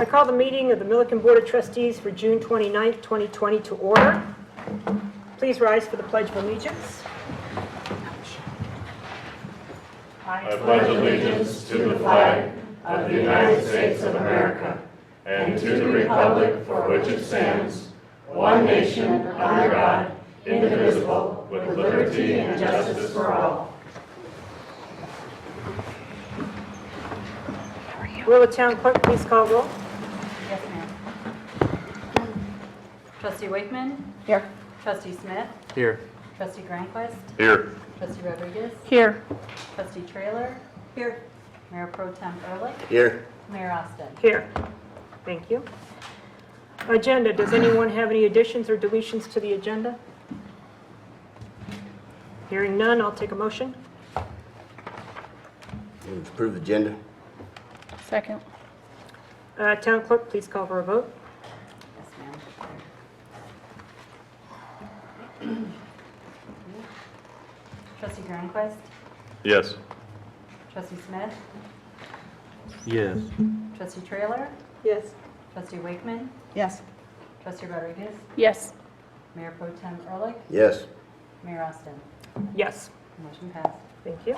I call the meeting of the Milliken Board of Trustees for June 29th, 2020 to order. Please rise for the Pledge of Allegiance. I pledge allegiance to the flag of the United States of America and to the republic for which it stands, one nation, under God, indivisible, with liberty and justice for all. Will the town clerk please call roll? Yes, ma'am. Trustee Wakeman? Here. Trustee Smith? Here. Trustee Grandquist? Here. Trustee Rodriguez? Here. Trustee Trailer? Here. Mayor Pro Tem Ehrlich? Here. Mayor Austin? Here. Thank you. Agenda. Does anyone have any additions or deletions to the agenda? Hearing none, I'll take a motion. Move to approve the agenda. Second. Town clerk, please call for a vote. Yes, ma'am. Trustee Grandquist? Yes. Trustee Smith? Yes. Trustee Trailer? Yes. Trustee Wakeman? Yes. Trustee Rodriguez? Yes. Mayor Pro Tem Ehrlich? Yes. Mayor Austin? Yes. Motion passed. Thank you.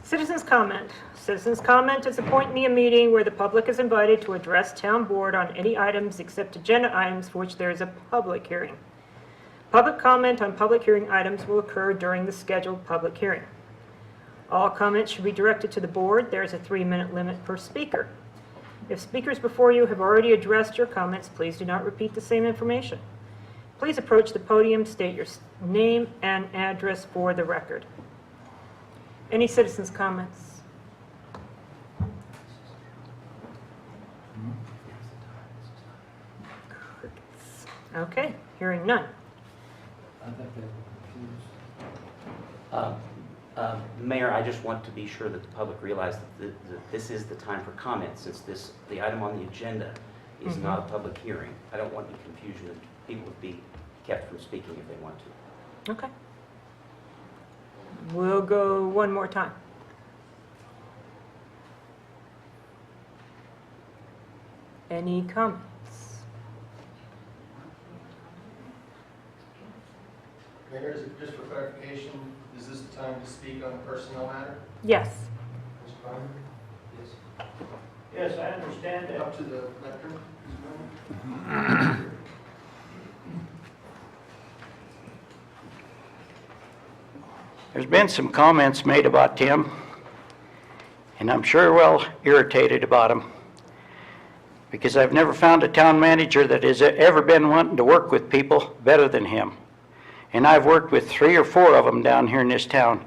Citizens' comment. Citizens' comment is a point in the meeting where the public is invited to address town board on any items except agenda items for which there is a public hearing. Public comment on public hearing items will occur during the scheduled public hearing. All comments should be directed to the board. There is a 3-minute limit per speaker. If speakers before you have already addressed your comments, please do not repeat the same information. Please approach the podium, state your name and address for the record. Any citizens' comments? Okay, hearing none. Mayor, I just want to be sure that the public realize that this is the time for comment, since the item on the agenda is not a public hearing. I don't want any confusion, and people would be kept from speaking if they want to. Okay. We'll go one more time. Any comments? Mayor, just for clarification, is this the time to speak on a personnel matter? Yes. Mr. Bowman? Yes. Yes, I understand that. Up to the lectern, Mr. Bowman? There's been some comments made about Tim, and I'm sure well irritated about him, because I've never found a town manager that has ever been wanting to work with people better than him. And I've worked with 3 or 4 of them down here in this town,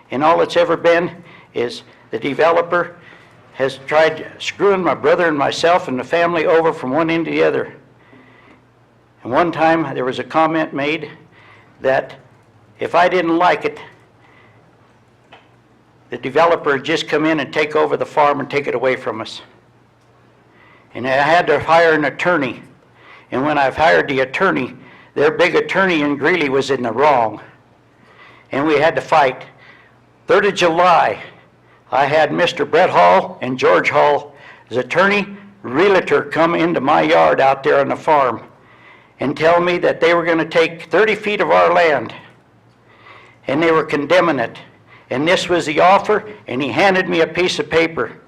and all it's ever been is the developer has tried screwing my brother and myself and the family over from one end to the other. And one time there was a comment made that if I didn't like it, the developer would just come in and take over the farm and take it away from us. And I had to hire an attorney. And when I've hired the attorney, their big attorney in Greeley was in the wrong. And we had to fight. 3rd of July, I had Mr. Brett Hall and George Hall, his attorney, realtor, come into my yard out there on the farm and tell me that they were going to take 30 feet of our land. And they were condemning it. And this was the offer, and he handed me a piece of paper.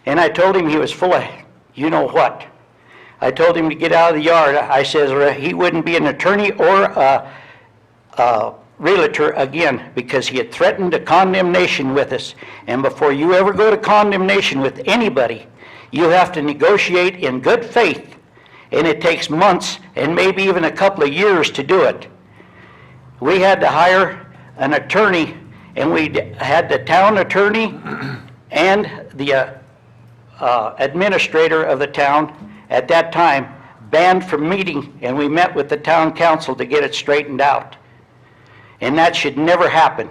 And I told him he was full of you know what. I told him to get out of the yard. I says he wouldn't be an attorney or a realtor again, because he had threatened a condemnation with us. And before you ever go to condemnation with anybody, you have to negotiate in good faith. And it takes months and maybe even a couple of years to do it. We had to hire an attorney, and we had the town attorney and the administrator of the town at that time banned from meeting, and we met with the town council to get it straightened out. And that should never happen.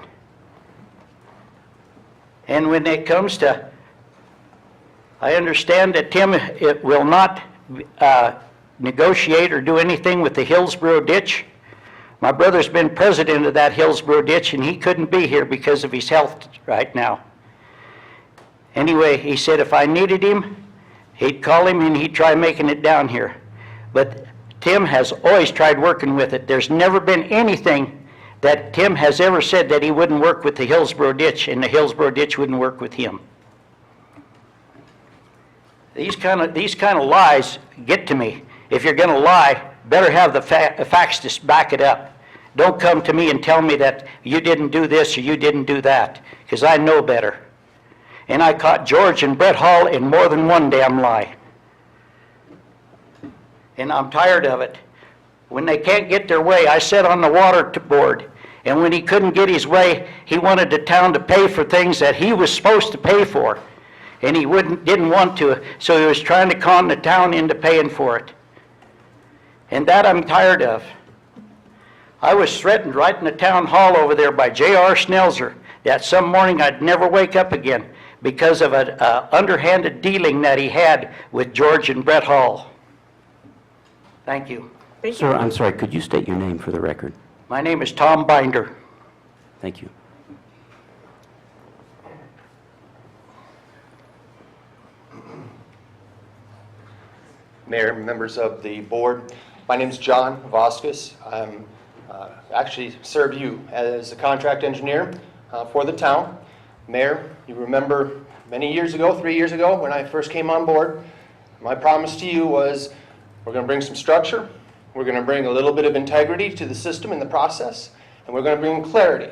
And when it comes to, I understand that Tim will not negotiate or do anything with the Hillsborough ditch. My brother's been president of that Hillsborough ditch, and he couldn't be here because of his health right now. Anyway, he said if I needed him, he'd call him and he'd try making it down here. But Tim has always tried working with it. There's never been anything that Tim has ever said that he wouldn't work with the Hillsborough ditch, and the Hillsborough ditch wouldn't work with him. These kind of lies get to me. If you're going to lie, better have the facts to back it up. Don't come to me and tell me that you didn't do this or you didn't do that, because I know better. And I caught George and Brett Hall in more than one damn lie. And I'm tired of it. When they can't get their way, I sat on the water board, and when he couldn't get his way, he wanted the town to pay for things that he was supposed to pay for. And he didn't want to, so he was trying to con the town into paying for it. And that I'm tired of. I was threatened right in the town hall over there by J.R. Snelzer that some morning I'd never wake up again because of an underhanded dealing that he had with George and Brett Hall. Thank you. Thank Sir, you. I'm sorry, could you state your name for the record? My name is Tom Binder. Thank you. Mayor, members of the board, my name is John Voskis. I'm actually serve you as a contract engineer for the town. Mayor, you remember many years ago, 3 years ago, when I first came on board, my promise to you was we're going to bring some structure, we're going to bring a little bit of integrity to the system and the process, and we're going to bring clarity.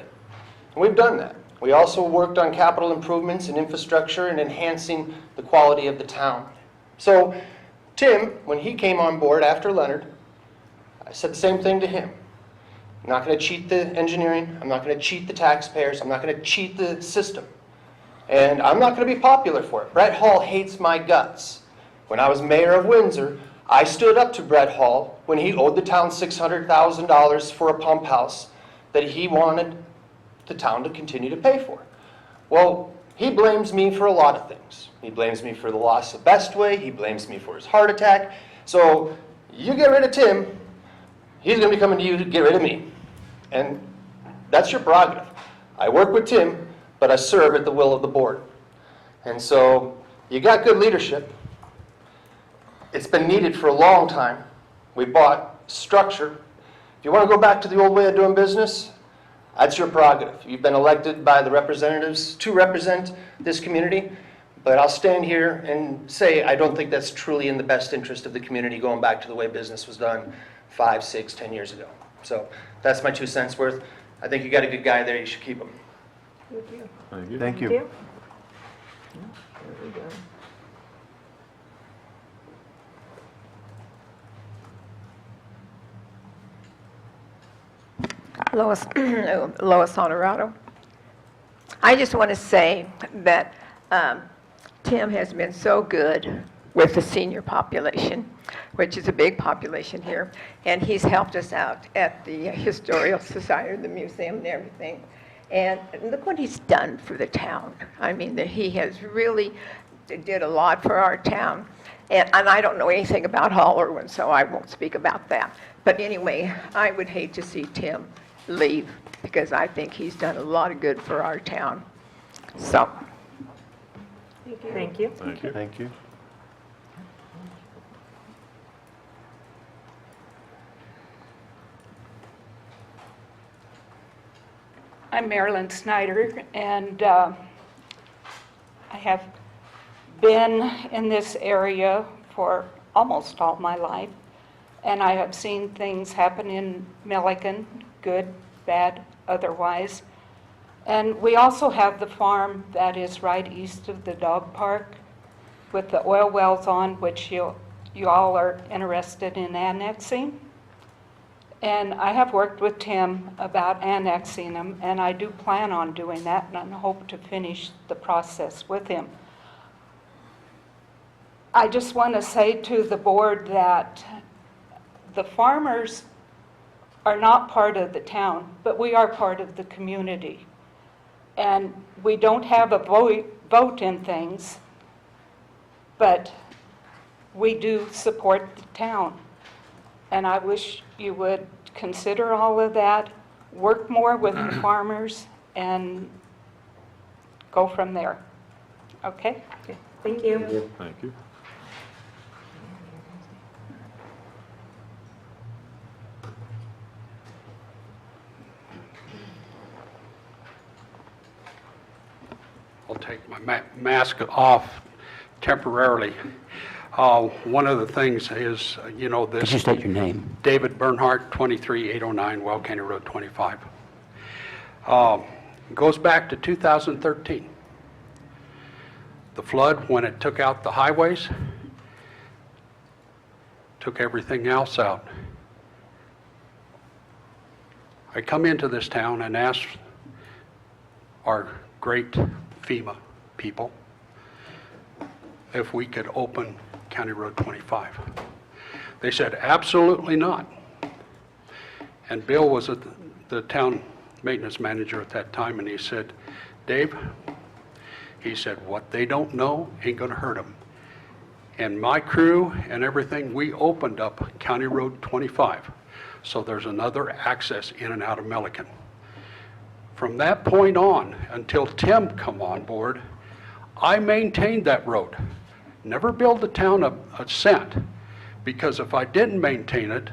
And we've done that. We also worked on capital improvements and infrastructure and enhancing the quality of the town. So Tim, when he came on board after Leonard, I said the same thing to him. I'm not going to cheat the engineering. I'm not going to cheat the taxpayers. I'm not going to cheat the system. And I'm not going to be popular for it. Brett Hall hates my guts. When I was mayor of Windsor, I stood up to Brett Hall when he owed the town $600,000 for a pump house that he wanted the town to continue to pay for. Well, he blames me for a lot of things. He blames me for the loss of Bestway. He blames me for his heart attack. So you get rid of Tim, he's going to be coming to you to get rid of me. And that's your prerogative. I work with Tim, but I serve at the will of the board. And so you got good leadership. It's been needed for a long time. We bought structure. If you want to go back to the old way of doing business, that's your prerogative. You've been elected by the representatives to represent this community. But I'll stand here and say I don't think that's truly in the best interest of the community going back to the way business was done 5, 6, 10 years ago. So that's my 2 cents worth. I think you got a good guy there. You should keep him. Thank you. Thank you. Thank Thank you. you. There we go. Lois, Lois Honorado. I just want to say that Tim has been so good with the senior population, which is a big population here, and he's helped us out at the Historical Society, the museum and everything. And look what he's done for the town. I mean, he has really did a lot for our town. And I don't know anything about Hall Irwin, so I won't speak about that. But anyway, I would hate to see Tim leave because I think he's done a lot of good for our town. So, Thank you. Thank you. Thank you. Thank you. I'm Marilyn Snyder, and I have been in this area for almost all my life, and I have seen things happen in Milliken, good, bad, otherwise. And we also have the farm that is right east of the dog park with the oil wells on, which you all are interested in annexing. And I have worked with Tim about annexing them, and I do plan on doing that, and I hope to finish the process with him. I just want to say to the board that the farmers are not part of the town, but we are part of the community. And we don't have a vote in things, but we do support the town. And I wish you would consider all of that, work more with the farmers, and go from there. Okay? Okay. Thank you. Thank you. take my mask off temporarily. One of the things is, this... Could you state your name? David Bernhardt, 23809 Well County Road 25. Goes back to 2013. The flood, when it took out the highways, took everything else out. I come into this town and ask our great FEMA people if we could open County Road 25. They said, absolutely not. And Bill was the town maintenance manager at that time, and he said, Dave, he said, what they don't know ain't gonna hurt them. And my crew and everything, we opened up County Road 25. So there's another access in and out of Milliken. From that point on, until Tim come on board, I maintained that road. Never billed the town a cent, because if I didn't maintain it,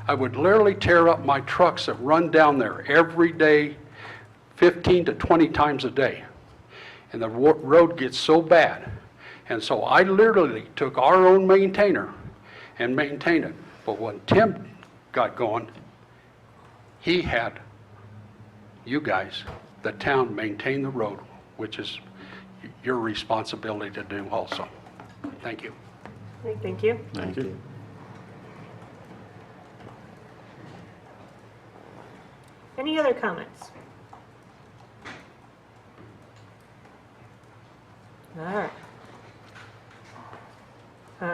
I would literally tear up my trucks that run down there every day, 15 to 20 times a day. And the road gets so bad. And so I literally took our own maintainer and maintained it. But when Tim got going, he had you guys, the town, maintain the road, which is your responsibility to do also. Thank you. Thank you. Thank you. Any other comments? All right.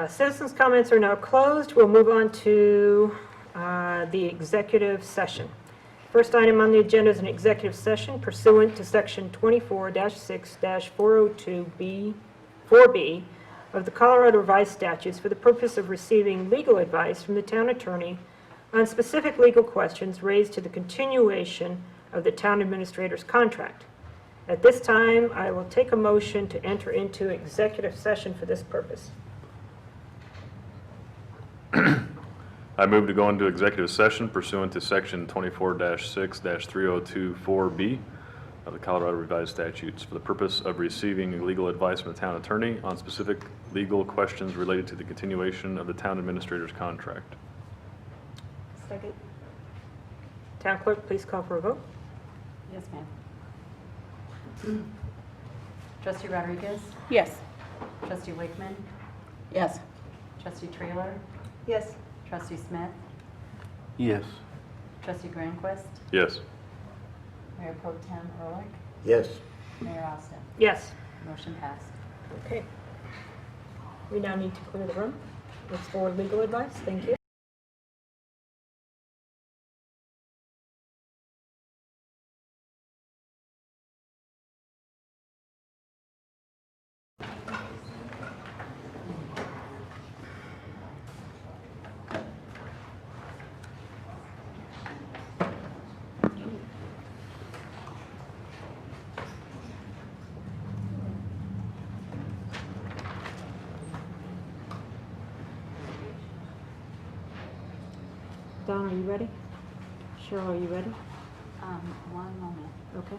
Citizens' comments are now closed. We'll move on to the executive session. First item on the agenda is an executive session pursuant to Section 24-6-402B of the Colorado Revised Statutes for the purpose of receiving legal advice from the town attorney on specific legal questions raised to the continuation of the town administrator's contract. At this time, I will take a motion to enter into executive session for this purpose. I move to go into executive session pursuant to Section 24-6-3024B of the Colorado Revised Statutes for the purpose of receiving legal advice from the town attorney on specific legal questions related to the continuation of the town administrator's contract. Second. Town clerk, please call for a vote. Yes, ma'am. Trustee Rodriguez? Yes. Trustee Wakeman? Yes. Trustee Trailer? Yes. Trustee Smith? Yes. Trustee Granquist? Yes. Mayor Pro Tem Ehrlich? Yes. Mayor Austin? Yes. Motion passed. Okay. We now need to clear the room. It's for legal advice. Thank you. Dawn, are you ready? Cheryl, are you ready? One moment. Okay.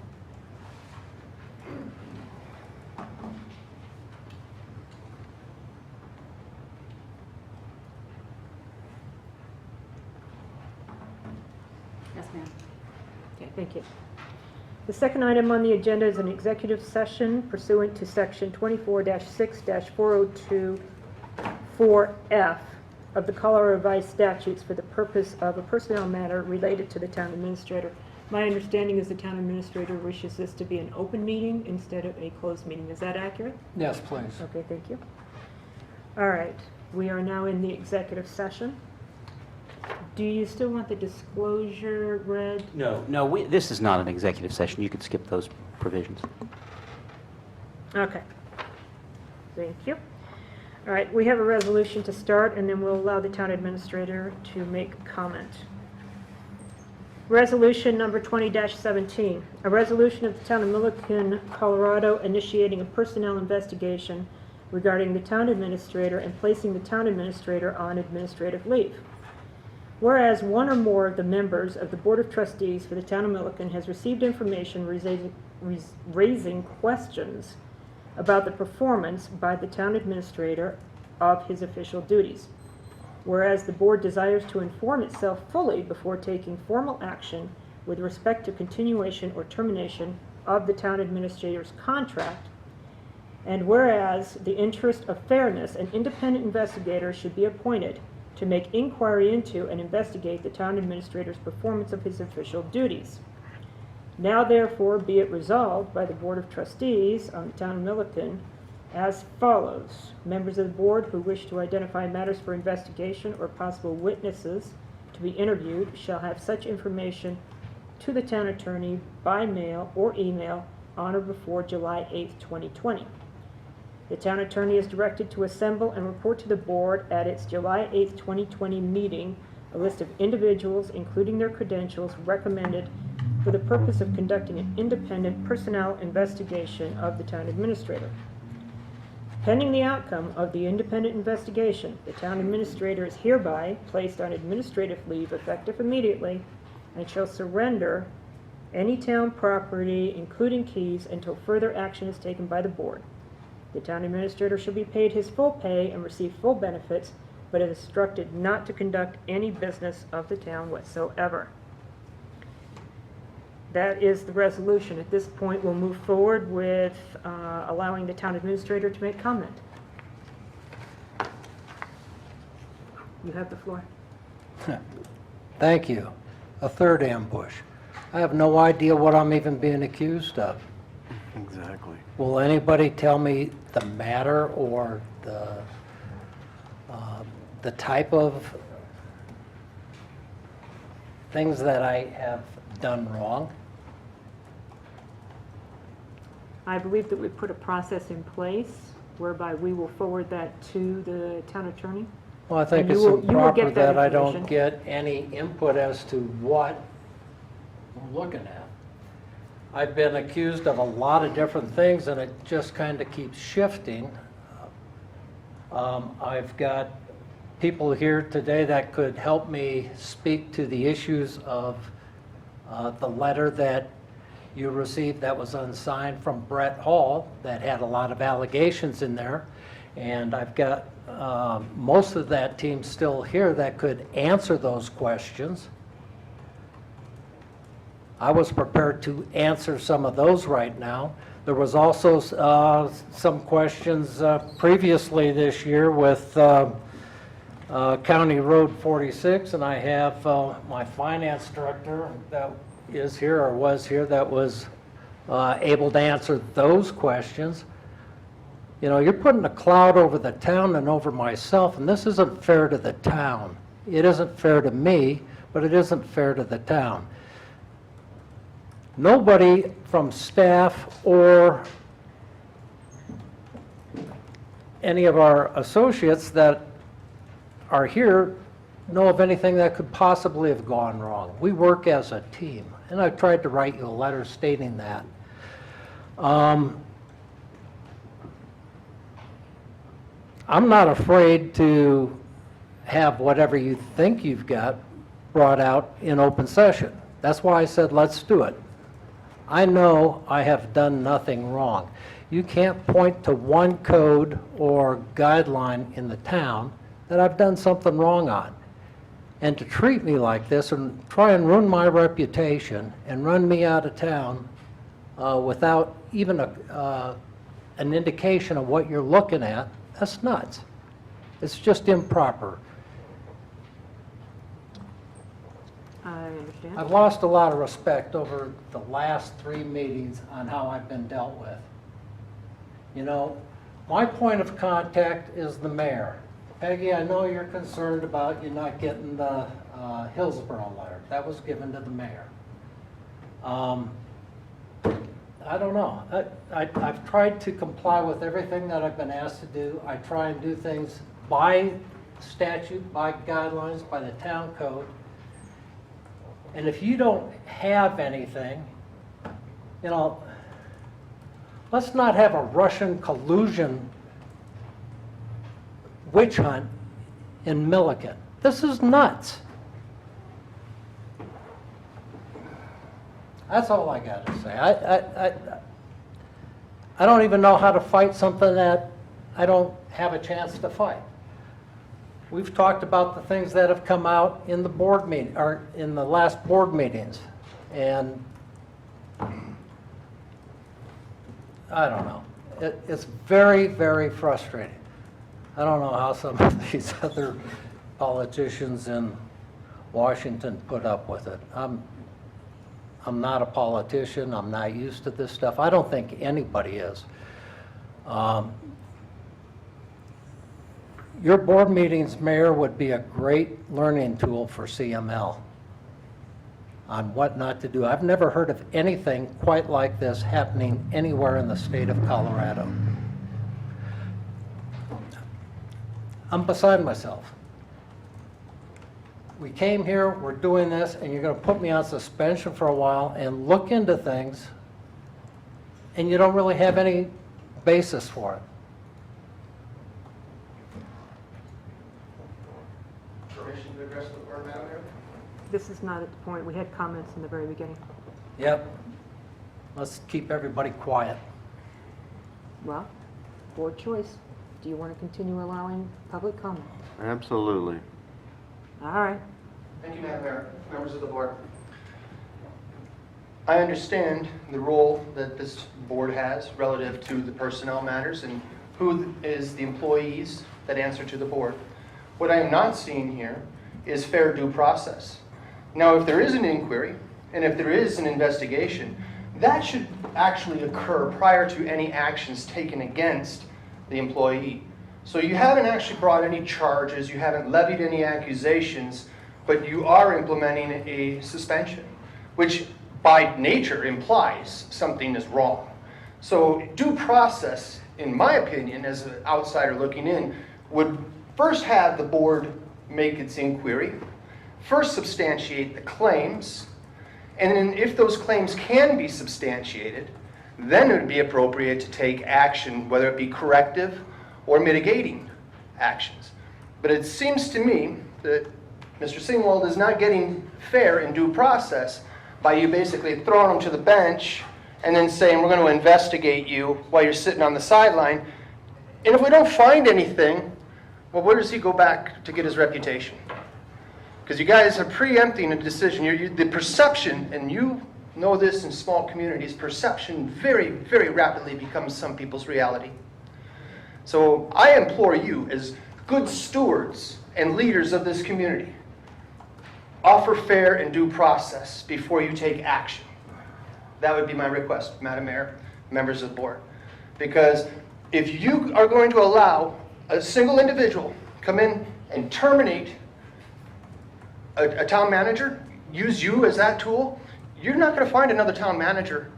Yes, ma'am. Okay, thank you. The second item on the agenda is an executive session pursuant to Section 24-6-4024F of the Colorado Revised Statutes for the purpose of a personnel matter related to the town administrator. My understanding is the town administrator wishes this to be an open meeting instead of a closed meeting. Is that accurate? Yes, please. Okay, thank you. All right, we are now in the executive session. Do you still want the disclosure read? No, this is not an executive session. You could skip those provisions. Okay. Thank you. All right, we have a resolution to start, and then we'll allow the town administrator to make comment. Resolution number 20-17, a resolution of the town of Milliken, Colorado, initiating a personnel investigation regarding the town administrator and placing the town administrator on administrative leave. Whereas one or more of the members of the Board of Trustees for the town of Milliken has received information raising questions about the performance by the town administrator of his official duties. Whereas the board desires to inform itself fully before taking formal action with respect to continuation or termination of the town administrator's contract, and whereas the interest of fairness, an independent investigator should be appointed to make inquiry into and investigate the town administrator's performance of his official duties. Now therefore be it resolved by the Board of Trustees on the town of Milliken as follows. Members of the board who wish to identify matters for investigation or possible witnesses to be interviewed shall have such information to the town attorney by mail or email on or before July 8th, 2020. The town attorney is directed to assemble and report to the board at its July 8th, 2020 meeting a list of individuals, including their credentials, recommended for the purpose of conducting an independent personnel investigation of the town administrator. Pending the outcome of the independent investigation, the town administrator is hereby placed on administrative leave effective immediately and shall surrender any town property, including keys, until further action is taken by the board. The town administrator shall be paid his full pay and receive full benefits, but is instructed not to conduct any business of the town whatsoever. That is the resolution. At this point, we'll move forward with allowing the town administrator to make comment. You have the floor. Thank you. A third ambush. I have no idea what I'm even being accused of. Exactly. Will anybody tell me the matter or the type of things that I have done wrong? I believe that we put a process in place whereby we will forward that to the town attorney. Well, I think And it's you will improper get that that I don't information. get any input as to what I'm looking at. I've been accused of a lot of different things, and it just kind of keeps shifting. I've got people here today that could help me speak to the issues of the letter that you received that was unsigned from Brett Hall that had a lot of allegations in there. And I've got most of that team still here that could answer those questions. I was prepared to answer some of those right now. There was also some questions previously this year with County Road 46, and I have my finance director that is here or was here that was able to answer those questions. You know, you're putting a cloud over the town and over myself, and this isn't fair to the town. It isn't fair to me, but it isn't fair to the town. Nobody from staff or any of our associates that are here know of anything that could possibly have gone wrong. We work as a team, and I've tried to write you a letter stating that. I'm not afraid to have whatever you think you've got brought out in open session. That's why I said let's do it. I know I have done nothing wrong. You can't point to one code or guideline in the town that I've done something wrong on. And to treat me like this and try and ruin my reputation and run me out of town without even an indication of what you're looking at, that's nuts. It's just improper. I understand. I've lost a lot of respect over the last 3 meetings on how I've been dealt with. You know, my point of contact is the mayor. Peggy, I know you're concerned about you not getting the Hillsborough letter. That was given to the mayor. I don't know. I've tried to comply with everything that I've been asked to do. I try and do things by statute, by guidelines, by the town code. And if you don't have anything, you know, let's not have a Russian collusion witch hunt in Milliken. This is nuts. That's all I got to say. I don't even know how to fight something that I don't have a chance to fight. We've talked about the things that have come out in the board meeting, or in the last board meetings, and I don't know. It's very, very frustrating. I don't know how some of these other politicians in Washington put up with it. I'm not a politician. I'm not used to this stuff. I don't think anybody is. Your board meetings, Mayor, would be a great learning tool for CML on what not to do. I've never heard of anything quite like this happening anywhere in the state of Colorado. I'm beside myself. We came here, we're doing this, and you're going to put me on suspension for a while and look into things, and you don't really have any basis for it. Permission to address the board, Madam Mayor? This is not at the point. We had comments in the very beginning. Yep. Let's keep everybody quiet. Well, board choice. Do you want to continue allowing public comment? Absolutely. All right. Thank you, Madam Mayor, members of the board. I understand the role that this board has relative to the personnel matters and who is the employees that answer to the board. What I am not seeing here is fair due process. Now, if there is an inquiry and if there is an investigation, that should actually occur prior to any actions taken against the employee. So you haven't actually brought any charges, you haven't levied any accusations, but you are implementing a suspension, which by nature implies something is wrong. So due process, in my opinion, as an outsider looking in, would first have the board make its inquiry, first substantiate the claims, and then if those claims can be substantiated, then it would be appropriate to take action, whether it be corrective or mitigating actions. But it seems to me that Mr. Singwald is not getting fair in due process by you basically throwing him to the bench and then saying we're going to investigate you while you're sitting on the sideline. And if we don't find anything, well, where does he go back to get his reputation? Because you guys are preempting a decision. The perception, and you know this in small communities, perception very, very rapidly becomes some people's reality. So I implore you, as good stewards and leaders of this community, offer fair and due process before you take action. That would be my request, Madam Mayor, members of the board. Because if you are going to allow a single individual come in and terminate a town manager, use you as that tool, you're not going to find another town manager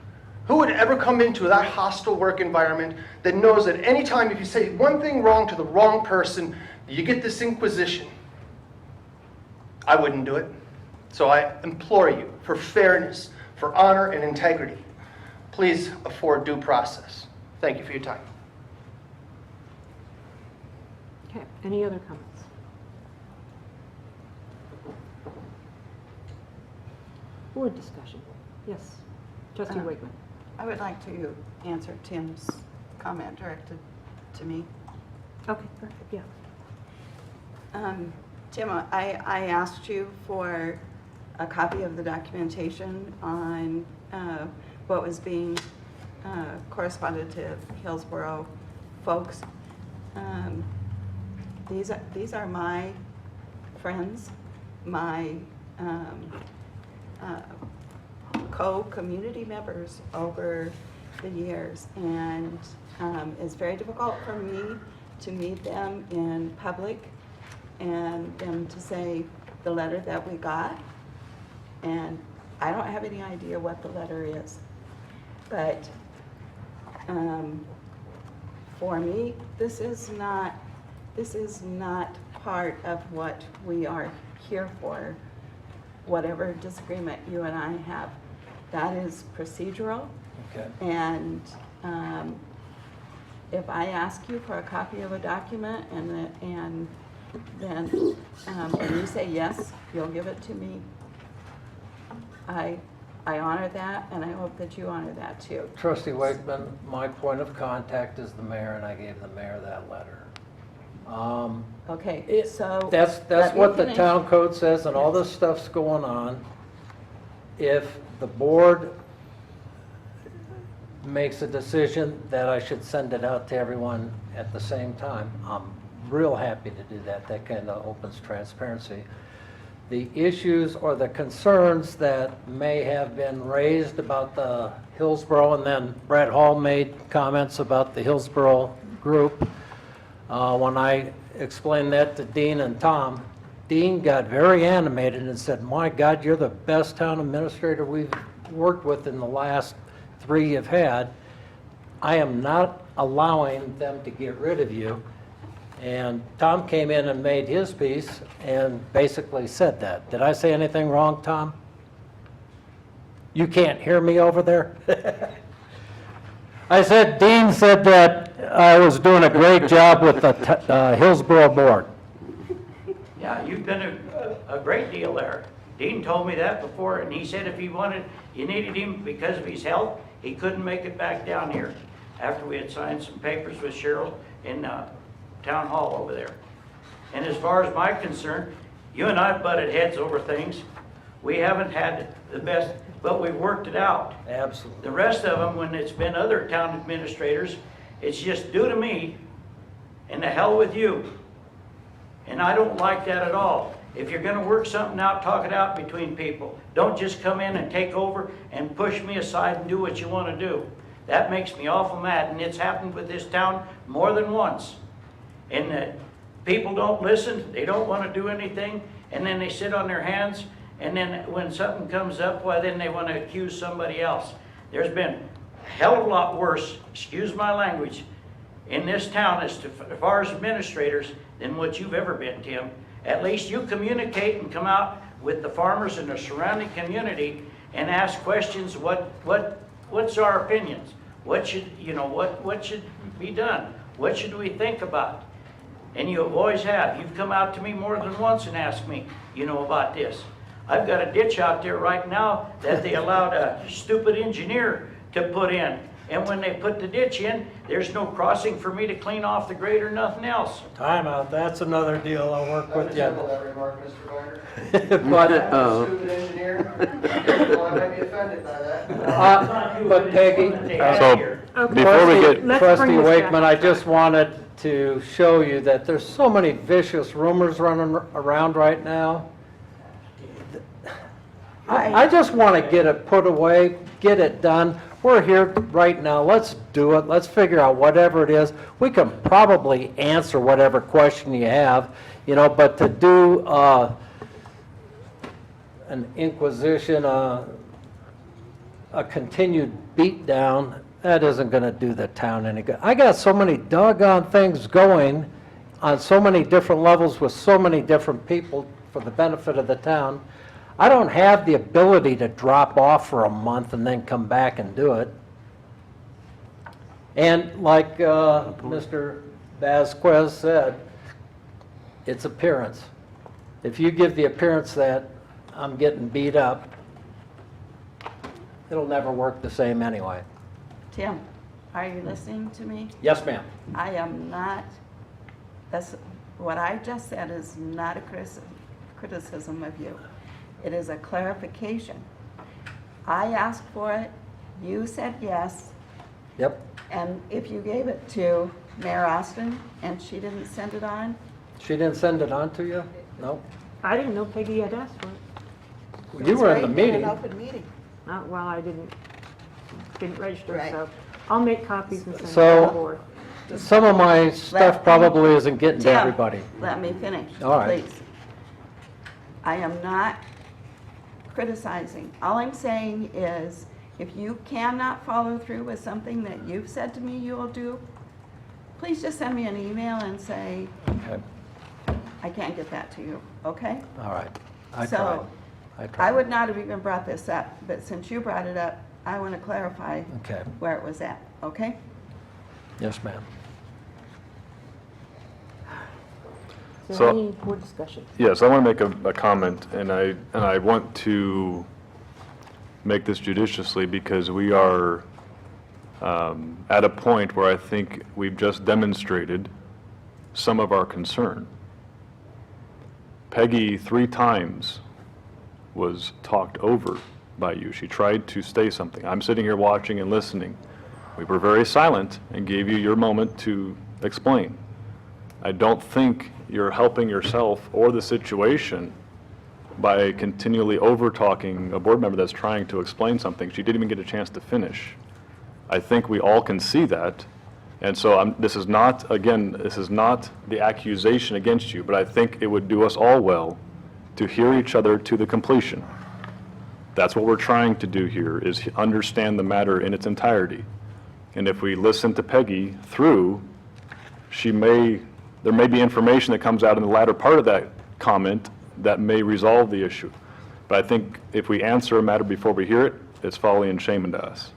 who would ever come into that hostile work environment that knows that any time if you say one thing wrong to the wrong person, you get this inquisition. I wouldn't do it. So I implore you, for fairness, for honor and integrity, please afford due process. Thank you for your time. Okay. Any other comments? Board discussion. Yes. Trustee Wakeman. I would like to answer Tim's comment directed to me. Okay, perfect. Yeah. Tim, I asked you for a copy of the documentation on what was being corresponded to Hillsborough folks. These are my friends, my co-community members over the years, and it's very difficult for me to meet them in public and them to say the letter that we got, and I don't have any idea what the letter is, but for me, this is not part of what we are here for. Whatever disagreement you and I have, that is procedural. Okay. And if I ask you for a copy of a document and then you say yes, you'll give it to me, I I honor that, and I hope that you honor that too. Trustee Wakeman, my point of contact is the mayor, and I gave the mayor that letter. Okay, so. That's let me what the finish. town code says, and all this stuff's going on. If the board makes a decision that I should send it out to everyone at the same time, I'm real happy to do that. That kind of opens transparency. The issues or the concerns that may have been raised about the Hillsborough, and then Brett Hall made comments about the Hillsborough group. When I explained that to Dean and Tom, Dean got very animated and said, "My God, you're the best town administrator we've worked with in the last 3 you've had. I am not allowing them to get rid of you." And Tom came in and made his piece and basically said that. Did I say anything wrong, Tom? You can't hear me over there? I said, Dean said that I was doing a great job with the Hillsborough board. Yeah, you've been a great deal there. Dean told me that before, and he said if you needed him because of his health, he couldn't make it back down here after we had signed some papers with Cheryl in town hall over there. And as far as my concern, you and I butted heads over things. We haven't had the best, but we've worked it out. Absolutely. The rest of them, when it's been other town administrators, it's just do to me and the hell with you. And I don't like that at all. If you're gonna work something out, talk it out between people. Don't just come in and take over and push me aside and do what you wanna do. That makes me awful mad, and it's happened with this town more than once. And people don't listen, they don't wanna do anything, and then they sit on their hands, and then when something comes up, why then they wanna accuse somebody else. There's been a hell of a lot worse, excuse my language, in this town as far as administrators than what you've ever been, Tim. At least you communicate and come out with the farmers in the surrounding community and ask questions, what's our opinions? What should be done? What should we think about? And you always have. You've come out to me more than once and asked me, about this. I've got a ditch out there right now that they allowed a stupid engineer to put in. And when they put the ditch in, there's no crossing for me to clean off the grade or nothing else. Time out, that's another deal, I'll work with you. that remark, Mr. Minor. But, Stupid engineer. I might be offended by that. but Peggy, Okay. Before we get- Let's Trustee bring this back. Wakeman, I just wanted to show you that there's so many vicious rumors running around right now. I just want to get it put away, get it done. We're here right now, let's do it, let's figure out whatever it is. We can probably answer whatever question you have, but to do an inquisition, a continued beatdown, that isn't going to do the town any good. I got so many doggone things going on so many different levels with so many different people for the benefit of the town. I don't have the ability to drop off for a month and then come back and do it. And like Mr. Vasquez said, it's appearance. If you give the appearance that I'm getting beat up, it'll never work the same anyway. Tim, are you listening to me? Yes, ma'am. I am not, what I just said is not a criticism of you. It is a clarification. I asked for it, you said yes, Yep. and if you gave it to Mayor Austin and she didn't send it on, She didn't send it on to you? No? I didn't know Peggy had asked for it. You were in the meeting. open meeting. Well, I didn't register, Right. so I'll make copies and send them So- to the board. Some of my stuff probably isn't getting to Tim, everybody. let me finish, All right. please. I am not criticizing. All I'm saying is, if you cannot follow through with something that you've said to me you will do, please just send me an email and say, Okay, I can't get that to you, okay? all right. I So, tried. I tried. I would not have even brought this up, but since you brought it up, I want to clarify Okay. where it was at, okay? Yes, ma'am. Is So- there any more discussion? Yes, I want to make a comment, and I want to make this judiciously because we are at a point where I think we've just demonstrated some of our concern. Peggy 3 times was talked over by you. She tried to say something. I'm sitting here watching and listening. We were very silent and gave you your moment to explain. I don't think you're helping yourself or the situation by continually over-talking a board member that's trying to explain something. She didn't even get a chance to finish. I think we all can see that. And so this is not, again, this is not the accusation against you, but I think it would do us all well to hear each other to the completion. That's what we're trying to do here, is understand the matter in its entirety. And if we listen to Peggy through, there may be information that comes out in the latter part of that comment that may resolve the issue. But I think if we answer a matter before we hear it, it's folly and shame unto us.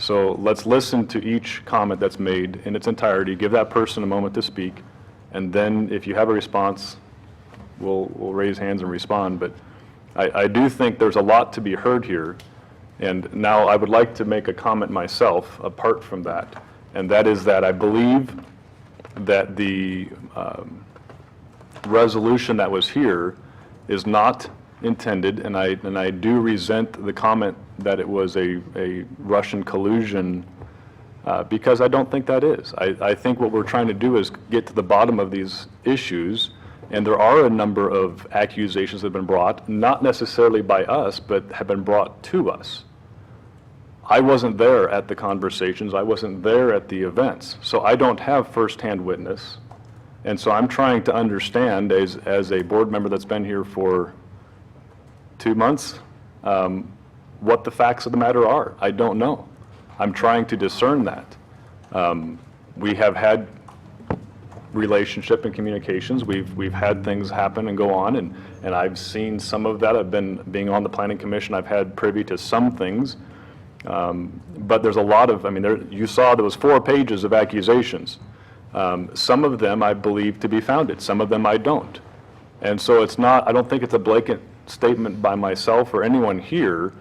So let's listen to each comment that's made in its entirety, give that person a moment to speak, and then if you have a response, we'll raise hands and respond. But I do think there's a lot to be heard here, and now I would like to make a comment myself apart from that, and that is that I believe that the resolution that was here is not intended, and I do resent the comment that it was a Russian collusion, because I don't think that is. I think what we're trying to do is get to the bottom of these issues, and there are a number of accusations that have been brought, not necessarily by us, but have been brought to us. I wasn't there at the conversations, I wasn't there at the events, so I don't have firsthand witness, and so I'm trying to understand, as a board member that's been here for 2 months, what the facts of the matter are. I don't know. I'm trying to discern that. We have had relationship and communications. We've had things happen and go on, and I've seen some of that. Being on the Planning Commission, I've had privy to some things. But there's a lot of, you saw there was 4 pages of accusations. Some of them I believe to be founded, some of them I don't. And so I don't think it's a blanket statement by myself or anyone here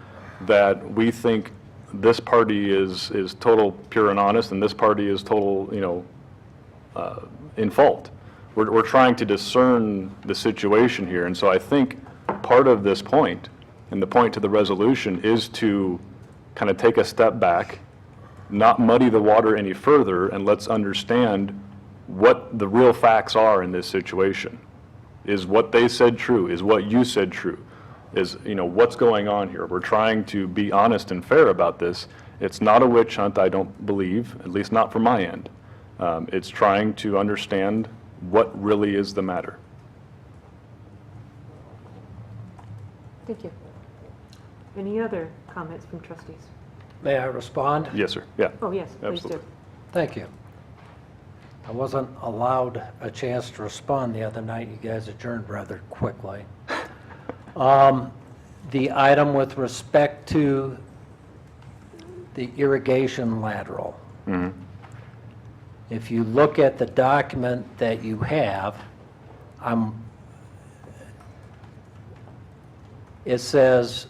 that we think this party is total pure and honest and this party is total, in fault. We're trying to discern the situation here, and so I think part of this point, and the point to the resolution, is to kind of take a step back, not muddy the water any further, and let's understand what the real facts are in this situation. Is what they said true? Is what you said true? Is, what's going on here? We're trying to be honest and fair about this. It's not a witch hunt, I don't believe, at least not from my end. It's trying to understand what really is the matter. Thank you. Any other comments from trustees? May I respond? Yes, sir. Yeah. Oh, yes, please Absolutely. do. Thank you. I wasn't allowed a chance to respond the other night. You guys adjourned rather quickly. The item with respect to the irrigation lateral. Mm-hmm. If you look at the document that you have, it says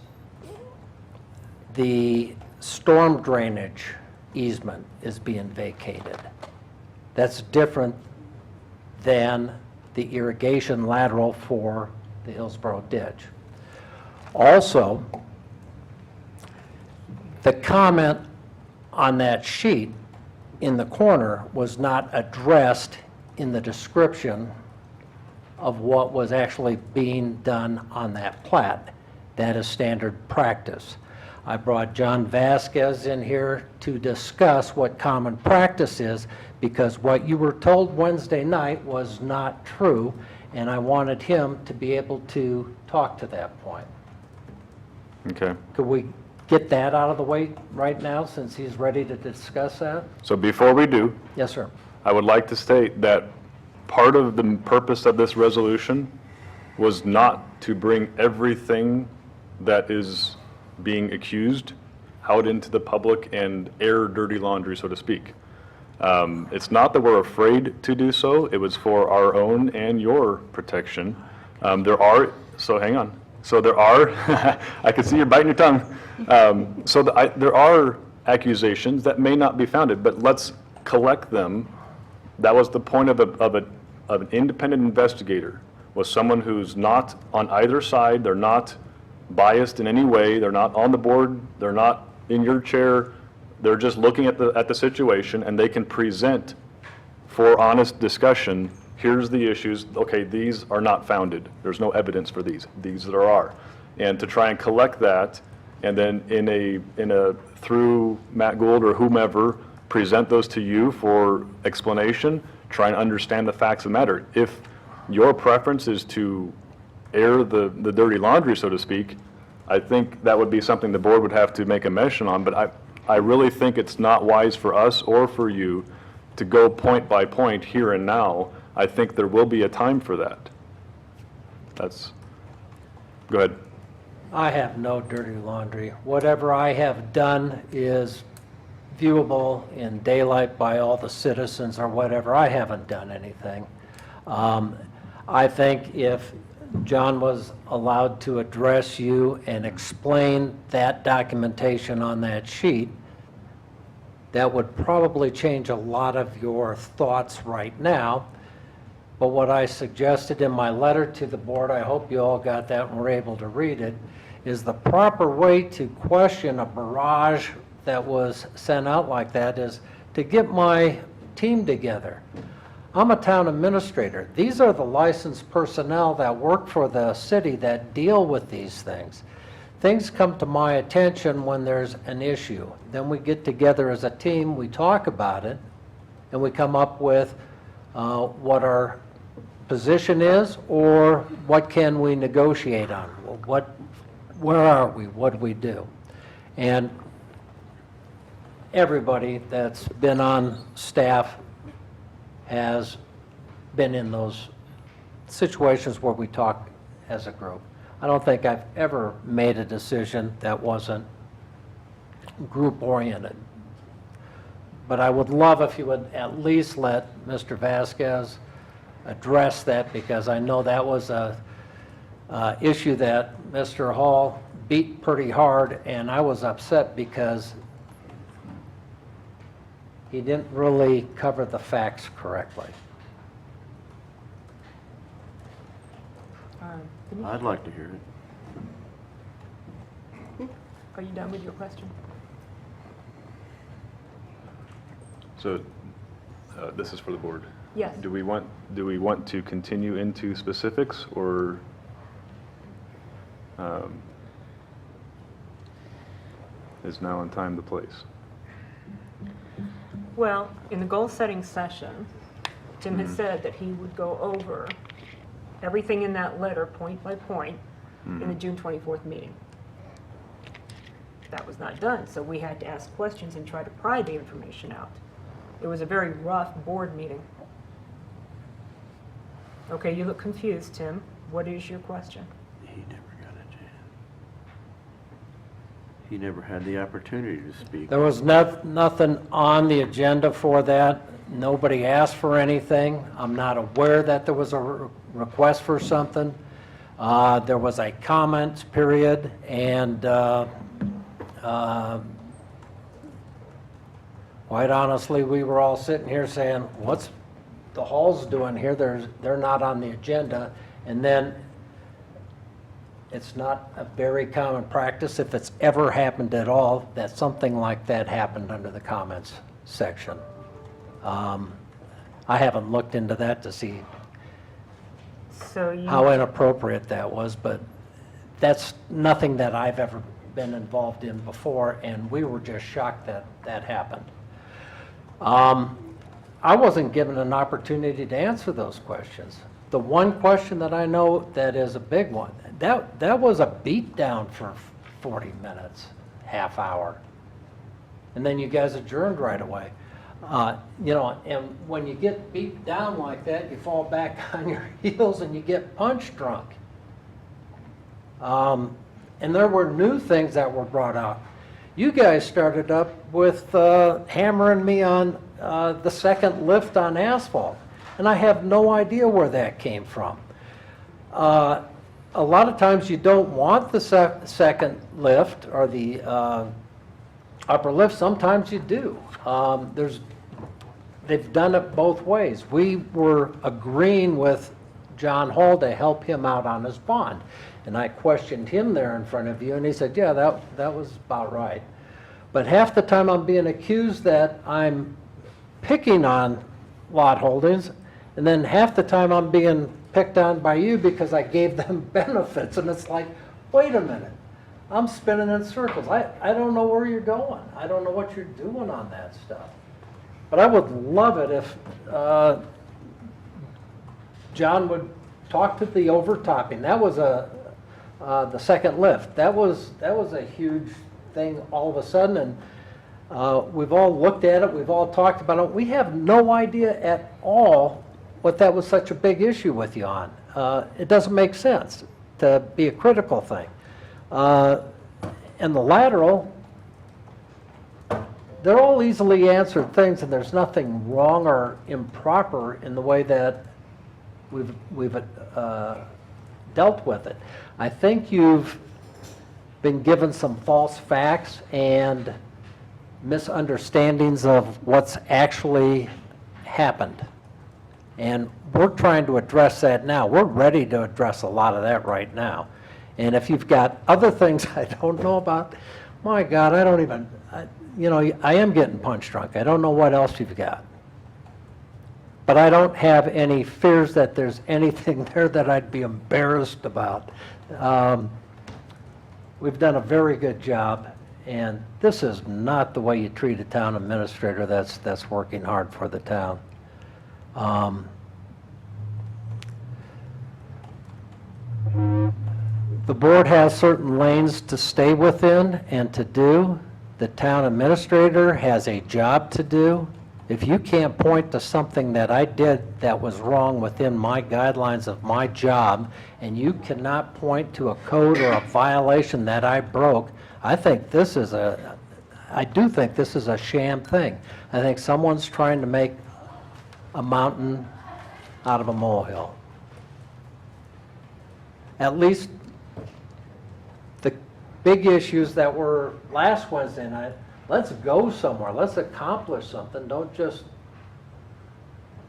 the storm drainage easement is being vacated. That's different than the irrigation lateral for the Hillsborough ditch. Also, the comment on that sheet in the corner was not addressed in the description of what was actually being done on that plat. That is standard practice. I brought John Vasquez in here to discuss what common practice is, because what you were told Wednesday night was not true, and I wanted him to be able to talk to that point. Okay. Could we get that out of the way right now, since he's ready to discuss that? So before we do, Yes, sir. I would like to state that part of the purpose of this resolution was not to bring everything that is being accused out into the public and air dirty laundry, so to speak. It's not that we're afraid to do so. It was for our own and your protection. So hang on. So there are, I can see you're biting your tongue. There are accusations that may not be founded, but let's collect them. That was the point of an independent investigator, was someone who's not on either side, they're not biased in any way, they're not on the board, they're not in your chair, they're just looking at the situation, and they can present for honest discussion, here's the issues, okay, these are not founded, there's no evidence for these there are. And to try and collect that, and then through Matt Gould or whomever, present those to you for explanation, try and understand the facts of the matter. If your preference is to air the dirty laundry, so to speak, I think that would be something the board would have to make a mention on, but I really think it's not wise for us or for you to go point by point here and now. I think there will be a time for that. Go ahead. I have no dirty laundry. Whatever I have done is viewable in daylight by all the citizens or whatever. I haven't done anything. I think if John was allowed to address you and explain that documentation on that sheet, that would probably change a lot of your thoughts right now. But what I suggested in my letter to the board, I hope you all got that and were able to read it, is the proper way to question a barrage that was sent out like that is to get my team together. I'm a town administrator. These are the licensed personnel that work for the city that deal with these things. Things come to my attention when there's an issue. Then we get together as a team, we talk about it, and we come up with what our position is or what can we negotiate on. Where are we? What do we do? And everybody that's been on staff has been in those situations where we talk as a group. I don't think I've ever made a decision that wasn't group-oriented. But I would love if you would at least let Mr. Vasquez address that, because I know that was a issue that Mr. Hall beat pretty hard, and I was upset because he didn't really cover the facts correctly. I'd like to hear it. Are you done with your question? So this is for the board. Yes. Do we want to continue into specifics, or is now in time the place? Well, in the goal-setting session, Tim has said that he would go over everything in that letter, point by point, in the June 24th meeting. That was not done, so we had to ask questions and try to pry the information out. It was a very rough board meeting. Okay, you look confused, Tim. What is your question? He never got a chance. He never had the opportunity to speak. There was nothing on the agenda for that. Nobody asked for anything. I'm not aware that there was a request for something. There was a comments period, and quite honestly, we were all sitting here saying, what's the Hall's doing here? They're not on the agenda. And then it's not a very common practice, if it's ever happened at all, that something like that happened under the comments section. I haven't looked into that to see So you, how inappropriate that was, but that's nothing that I've ever been involved in before, and we were just shocked that that happened. I wasn't given an opportunity to answer those questions. The one question that I know that is a big one, that was a beat down for 40 minutes, half hour. And then you guys adjourned right away. You know, and when you get beat down like that, you fall back on your heels and you get punch drunk. And there were new things that were brought out. You guys started up with hammering me on the second lift on asphalt, and I have no idea where that came from. a lot of times you don't want the second lift or the upper lift. Sometimes you do. They've done it both ways. We were agreeing with John Hall to help him out on his bond. And I questioned him there in front of you, and he said, yeah, that was about right. But half the time I'm being accused that I'm picking on lot holdings, and then half the time I'm being picked on by you because I gave them benefits. And it's like, wait a minute, I'm spinning in circles. I don't know where you're going. I don't know what you're doing on that stuff. But I would love it if John would talk to the overtopping. That was the second lift. That was a huge thing all of a sudden, and we've all looked at it. We've all talked about it. We have no idea at all what that was such a big issue with you on. It doesn't make sense to be a critical thing. And the lateral, they're all easily answered things, and there's nothing wrong or improper in the way that we've dealt with it. I think you've been given some false facts and misunderstandings of what's actually happened. And we're trying to address that now. We're ready to address a lot of that right now. And if you've got other things I don't know about, my God, I don't even, I am getting punch drunk. I don't know what else you've got. But I don't have any fears that there's anything there that I'd be embarrassed about. We've done a very good job, and this is not the way you treat a town administrator that's working hard for the town. The board has certain lanes to stay within and to do. The town administrator has a job to do. If you can't point to something that I did that was wrong within my guidelines of my job, and you cannot point to a code or a violation that I broke, I do think this is a sham thing. I think someone's trying to make a mountain out of a molehill. At least the big issues that were last Wednesday night, let's go somewhere. Let's accomplish something. Don't just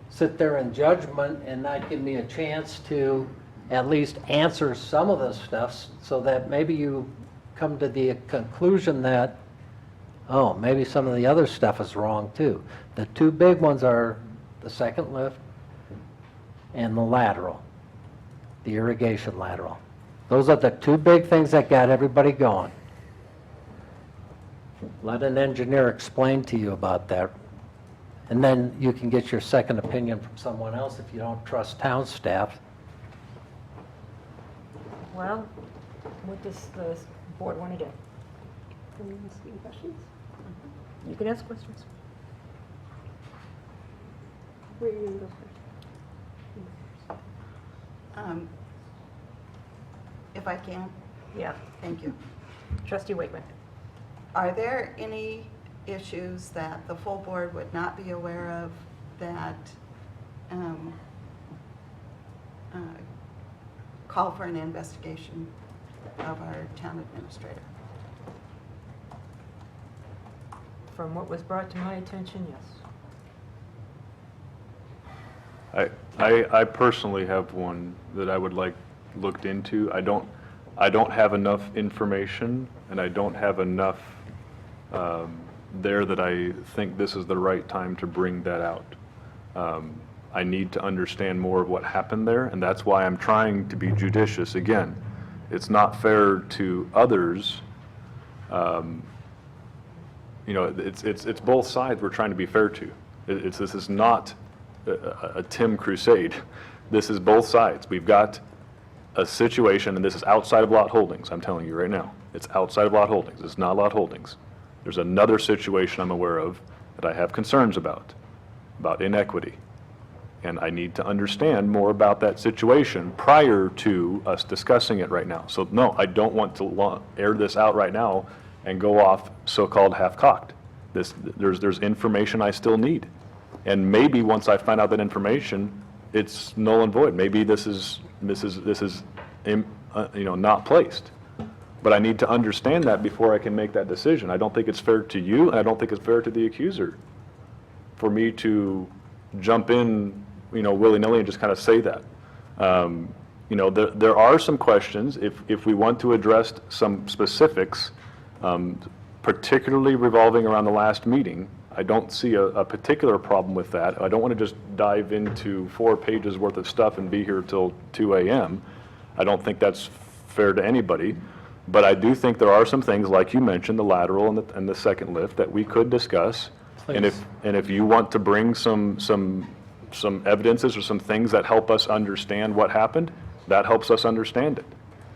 sit there in judgment and not give me a chance to at least answer some of this stuff so that maybe you come to the conclusion that, oh, maybe some of the other stuff is wrong too. The two big ones are the second lift and the lateral, the irrigation lateral. Those are the two big things that got everybody going. Let an engineer explain to you about that. And then you can get your second opinion from someone else if you don't trust town staff. Well, what does the board want to do? Can we ask any questions? You can ask questions. Where are you going to go first? If I can, Yeah. thank you. Trustee Wakeman. Are there any issues that the full board would not be aware of that call for an investigation of our town administrator? From what was brought to my attention, yes. I personally have one that I would like looked into. I don't have enough information, and I don't have enough there that I think this is the right time to bring that out. I need to understand more of what happened there, and that's why I'm trying to be judicious. Again, it's not fair to others. It's both sides we're trying to be fair to. This is not a Tim crusade. This is both sides. We've got a situation, and this is outside of lot holdings, I'm telling you right now. It's outside of lot holdings. It's not lot holdings. There's another situation I'm aware of that I have concerns about inequity. And I need to understand more about that situation prior to us discussing it right now. So no, I don't want to air this out right now and go off so-called half-cocked. There's information I still need. And maybe once I find out that information, it's null and void. Maybe this is not placed. But I need to understand that before I can make that decision. I don't think it's fair to you, and I don't think it's fair to the accuser for me to jump in, willy-nilly and just kind of say that. There are some questions, if we want to address some specifics, particularly revolving around the last meeting. I don't see a particular problem with that. I don't want to just dive into 4 pages worth of stuff and be here till 2 a.m. I don't think that's fair to anybody. But I do think there are some things, like you mentioned, the lateral and the second lift, that we could discuss. And if you want to bring some evidences or some things that help us understand what happened, that helps us understand it.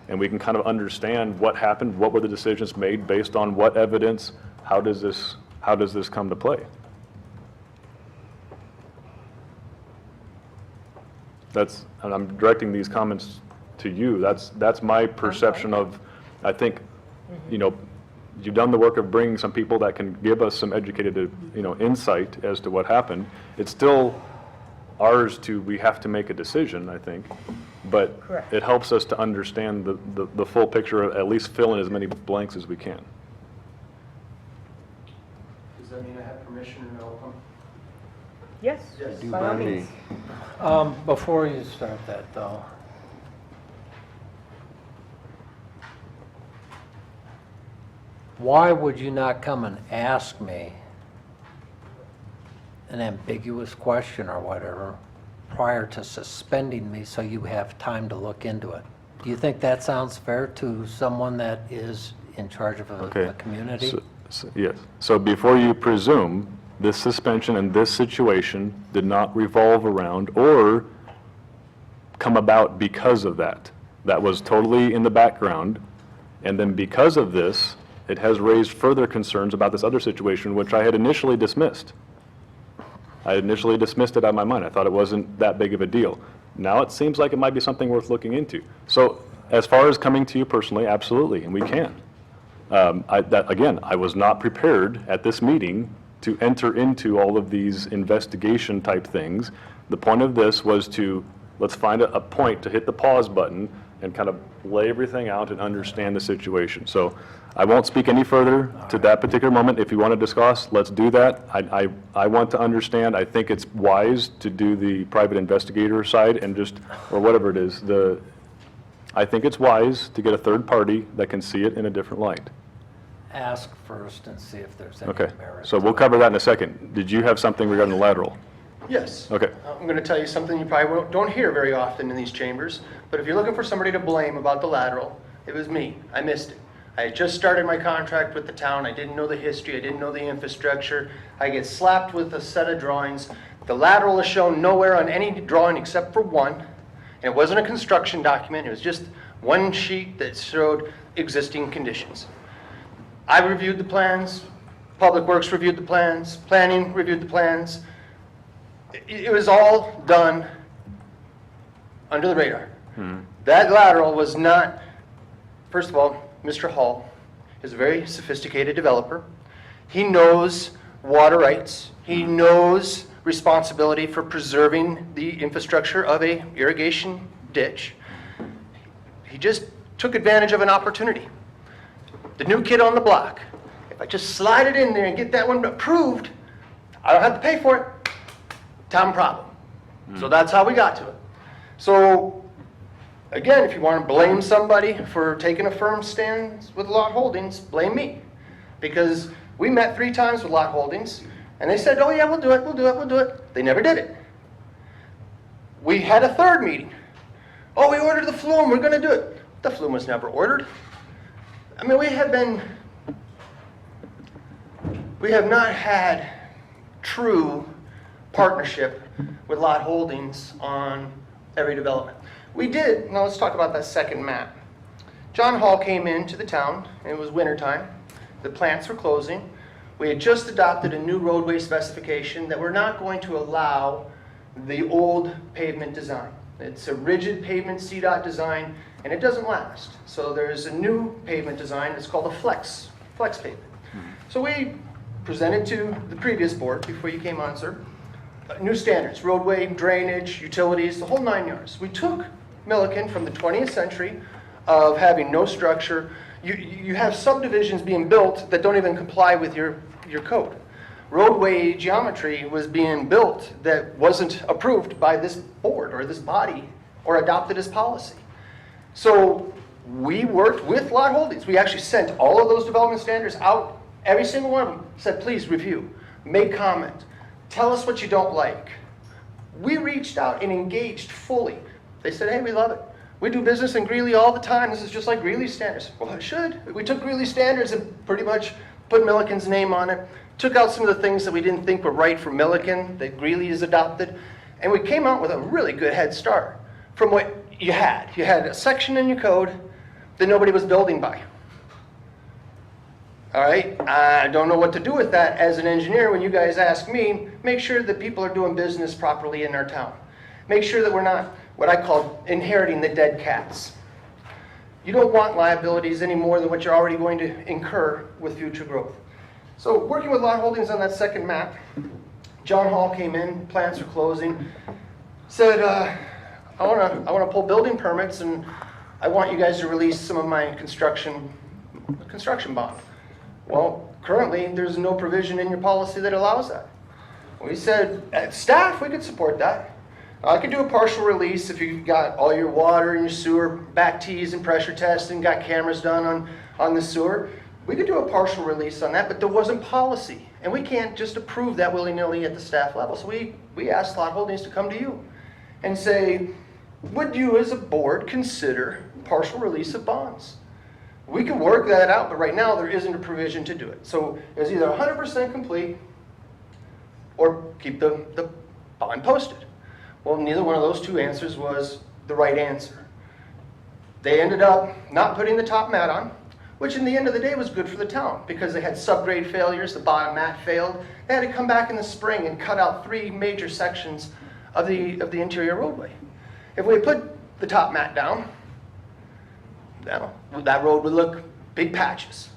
And we can kind of understand what happened, what were the decisions made based on what evidence, how does this come to play? And I'm directing these comments to you. That's my perception of, I think, you've done the work of bringing some people that can give us some educated, insight as to what happened. It's still ours we have to make a decision, I think, but Correct. It helps us to understand the full picture, at least fill in as many blanks as we can. Does that mean I have permission to open? Yes, Yes. Do by all by me. means. Before you start that, though, why would you not come and ask me an ambiguous question or whatever prior to suspending me so you have time to look into it? Do you think that sounds fair to someone that is in charge of a community? Yes. So before you presume, this suspension and this situation did not revolve around or come about because of that. That was totally in the background. And then because of this, it has raised further concerns about this other situation, which I had initially dismissed. I initially dismissed it out of my mind. I thought it wasn't that big of a deal. Now it seems like it might be something worth looking into. So as far as coming to you personally, absolutely, and we can. Again, I was not prepared at this meeting to enter into all of these investigation type things. The point of this was let's find a point to hit the pause button and kind of lay everything out and understand the situation. So I won't speak any further to that particular moment. If you want to discuss, let's do that. I want to understand. I think it's wise to do the private investigator side and or whatever it is. I think it's wise to get a third party that can see it in a different light. Ask first and see if there's any Okay, merit. so we'll cover that in a second. Did you have something regarding the lateral? Yes. Okay. I'm going to tell you something you probably don't hear very often in these chambers, but if you're looking for somebody to blame about the lateral, it was me. I missed it. I had just started my contract with the town. I didn't know the history. I didn't know the infrastructure. I get slapped with a set of drawings. The lateral is shown nowhere on any drawing except for one. And it wasn't a construction document. It was just one sheet that showed existing conditions. I reviewed the plans. Public Works reviewed the plans. Planning reviewed the plans. It was all done under the radar. That lateral was not, first of all, Mr. Hall is a very sophisticated developer. He knows water rights. He knows responsibility for preserving the infrastructure of a irrigation ditch. He just took advantage of an opportunity. The new kid on the block. If I just slide it in there and get that one approved, I don't have to pay for it. Town problem. So that's how we got to it. So again, if you want to blame somebody for taking a firm stand with Lot Holdings, blame me. Because we met 3 times with Lot Holdings, and they said, oh yeah, we'll do it, we'll do it, we'll do it. They never did it. We had a 3rd meeting. Oh, we ordered the flume, we're going to do it. The flume was never ordered. I mean, we have not had true partnership with Lot Holdings on every development. We did, now let's talk about that second map. John Hall came into the town, and it was wintertime. The plants were closing. We had just adopted a new roadway specification that we're not going to allow the old pavement design. It's a rigid pavement CDOT design, and it doesn't last. So there's a new pavement design that's called a flex pavement. So we presented to the previous board, before you came on, sir, new standards, roadway, drainage, utilities, the whole 9 yards. We took Milliken from the 20th century of having no structure. You have subdivisions being built that don't even comply with your code. Roadway geometry was being built that wasn't approved by this board or this body or adopted as policy. So we worked with Lot Holdings. We actually sent all of those development standards out. Every single one of them said, please review, make comment, tell us what you don't like. We reached out and engaged fully. They said, hey, we love it. We do business in Greeley all the time. This is just like Greeley standards. Well, it should. We took Greeley standards and pretty much put Milliken's name on it, took out some of the things that we didn't think were right for Milliken, that Greeley has adopted, and we came out with a really good head start from what you had. You had a section in your code that nobody was building by. All right, I don't know what to do with that as an engineer. When you guys ask me, make sure that people are doing business properly in our town. Make sure that we're not what I call inheriting the dead cats. You don't want liabilities any more than what you're already going to incur with future growth. So working with Lot Holdings on that second map, John Hall came in, plants are closing, said, I want to pull building permits and I want you guys to release some of my construction bond. Well, currently there's no provision in your policy that allows that. We said, at staff, we could support that. I could do a partial release if you've got all your water and your sewer back tees and pressure testing, got cameras done on the sewer. We could do a partial release on that, but there wasn't policy. And we can't just approve that willy-nilly at the staff level. So we asked Lot Holdings to come to you and say, would you as a board consider partial release of bonds? We can work that out, but right now there isn't a provision to do it. So it was either 100% complete or keep the bond posted. Well, neither one of those two answers was the right answer. They ended up not putting the top mat on, which in the end of the day was good for the town because they had subgrade failures, the bottom mat failed. They had to come back in the spring and cut out 3 major sections of the interior roadway. If we put the top mat down, that road would look big patches.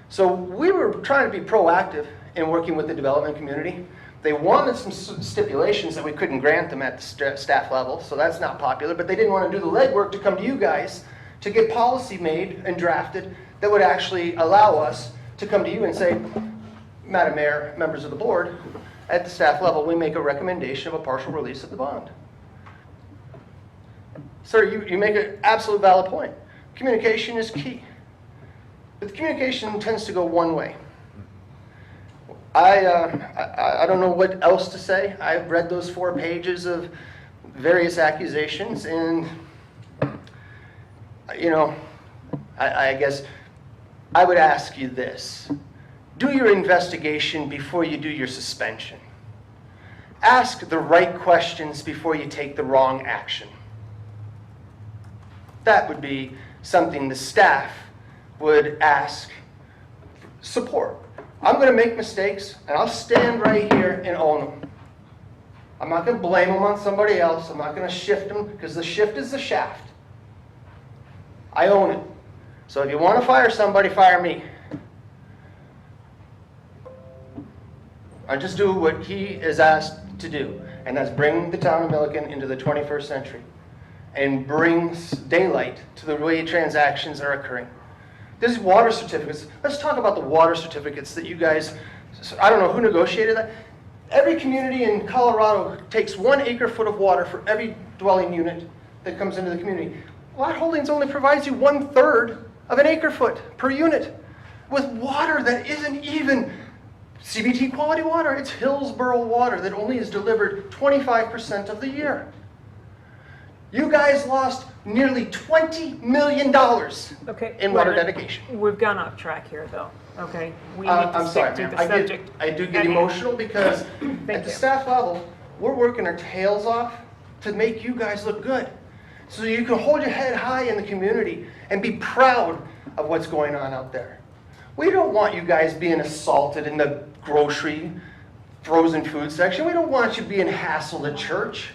So we were trying to be proactive in working with the development community. They wanted some stipulations that we couldn't grant them at the staff level, so that's not popular, but they didn't want to do the legwork to come to you guys to get policy made and drafted that would actually allow us to come to you and say, Madam Mayor, members of the board, at the staff level, we make a recommendation of a partial release of the bond. Sir, you make an absolute valid point. Communication is key. But the communication tends to go one way. I don't know what else to say. I've read those 4 pages of various accusations, and I guess I would ask you this. Do your investigation before you do your suspension. Ask the right questions before you take the wrong action. That would be something the staff would ask support. I'm going to make mistakes, and I'll stand right here and own them. I'm not going to blame them on somebody else. I'm not going to shift them, because the shift is the shaft. I own it. So if you want to fire somebody, fire me. I just do what he is asked to do, and that's bring the town of Milliken into the 21st century and bring daylight to the way transactions are occurring. There's water certificates. Let's talk about the water certificates that you guys, I don't know who negotiated that. Every community in Colorado takes 1 acre-foot of water for every dwelling unit that comes into the community. Lot Holdings only provides you 1/3 of an acre-foot per unit with water that isn't even CBT quality water. It's Hillsborough water that only is delivered 25% of the year. You guys lost nearly $20 million in water dedication. We've gone off track here, though, okay? We need I'm to sorry, stick to ma'am. the subject. I do get emotional because at the staff level, we're working our tails off to make you guys look good. So you can hold your head high in the community and be proud of what's going on out there. We don't want you guys being assaulted in the grocery, frozen food section. We don't want you being hassled at church.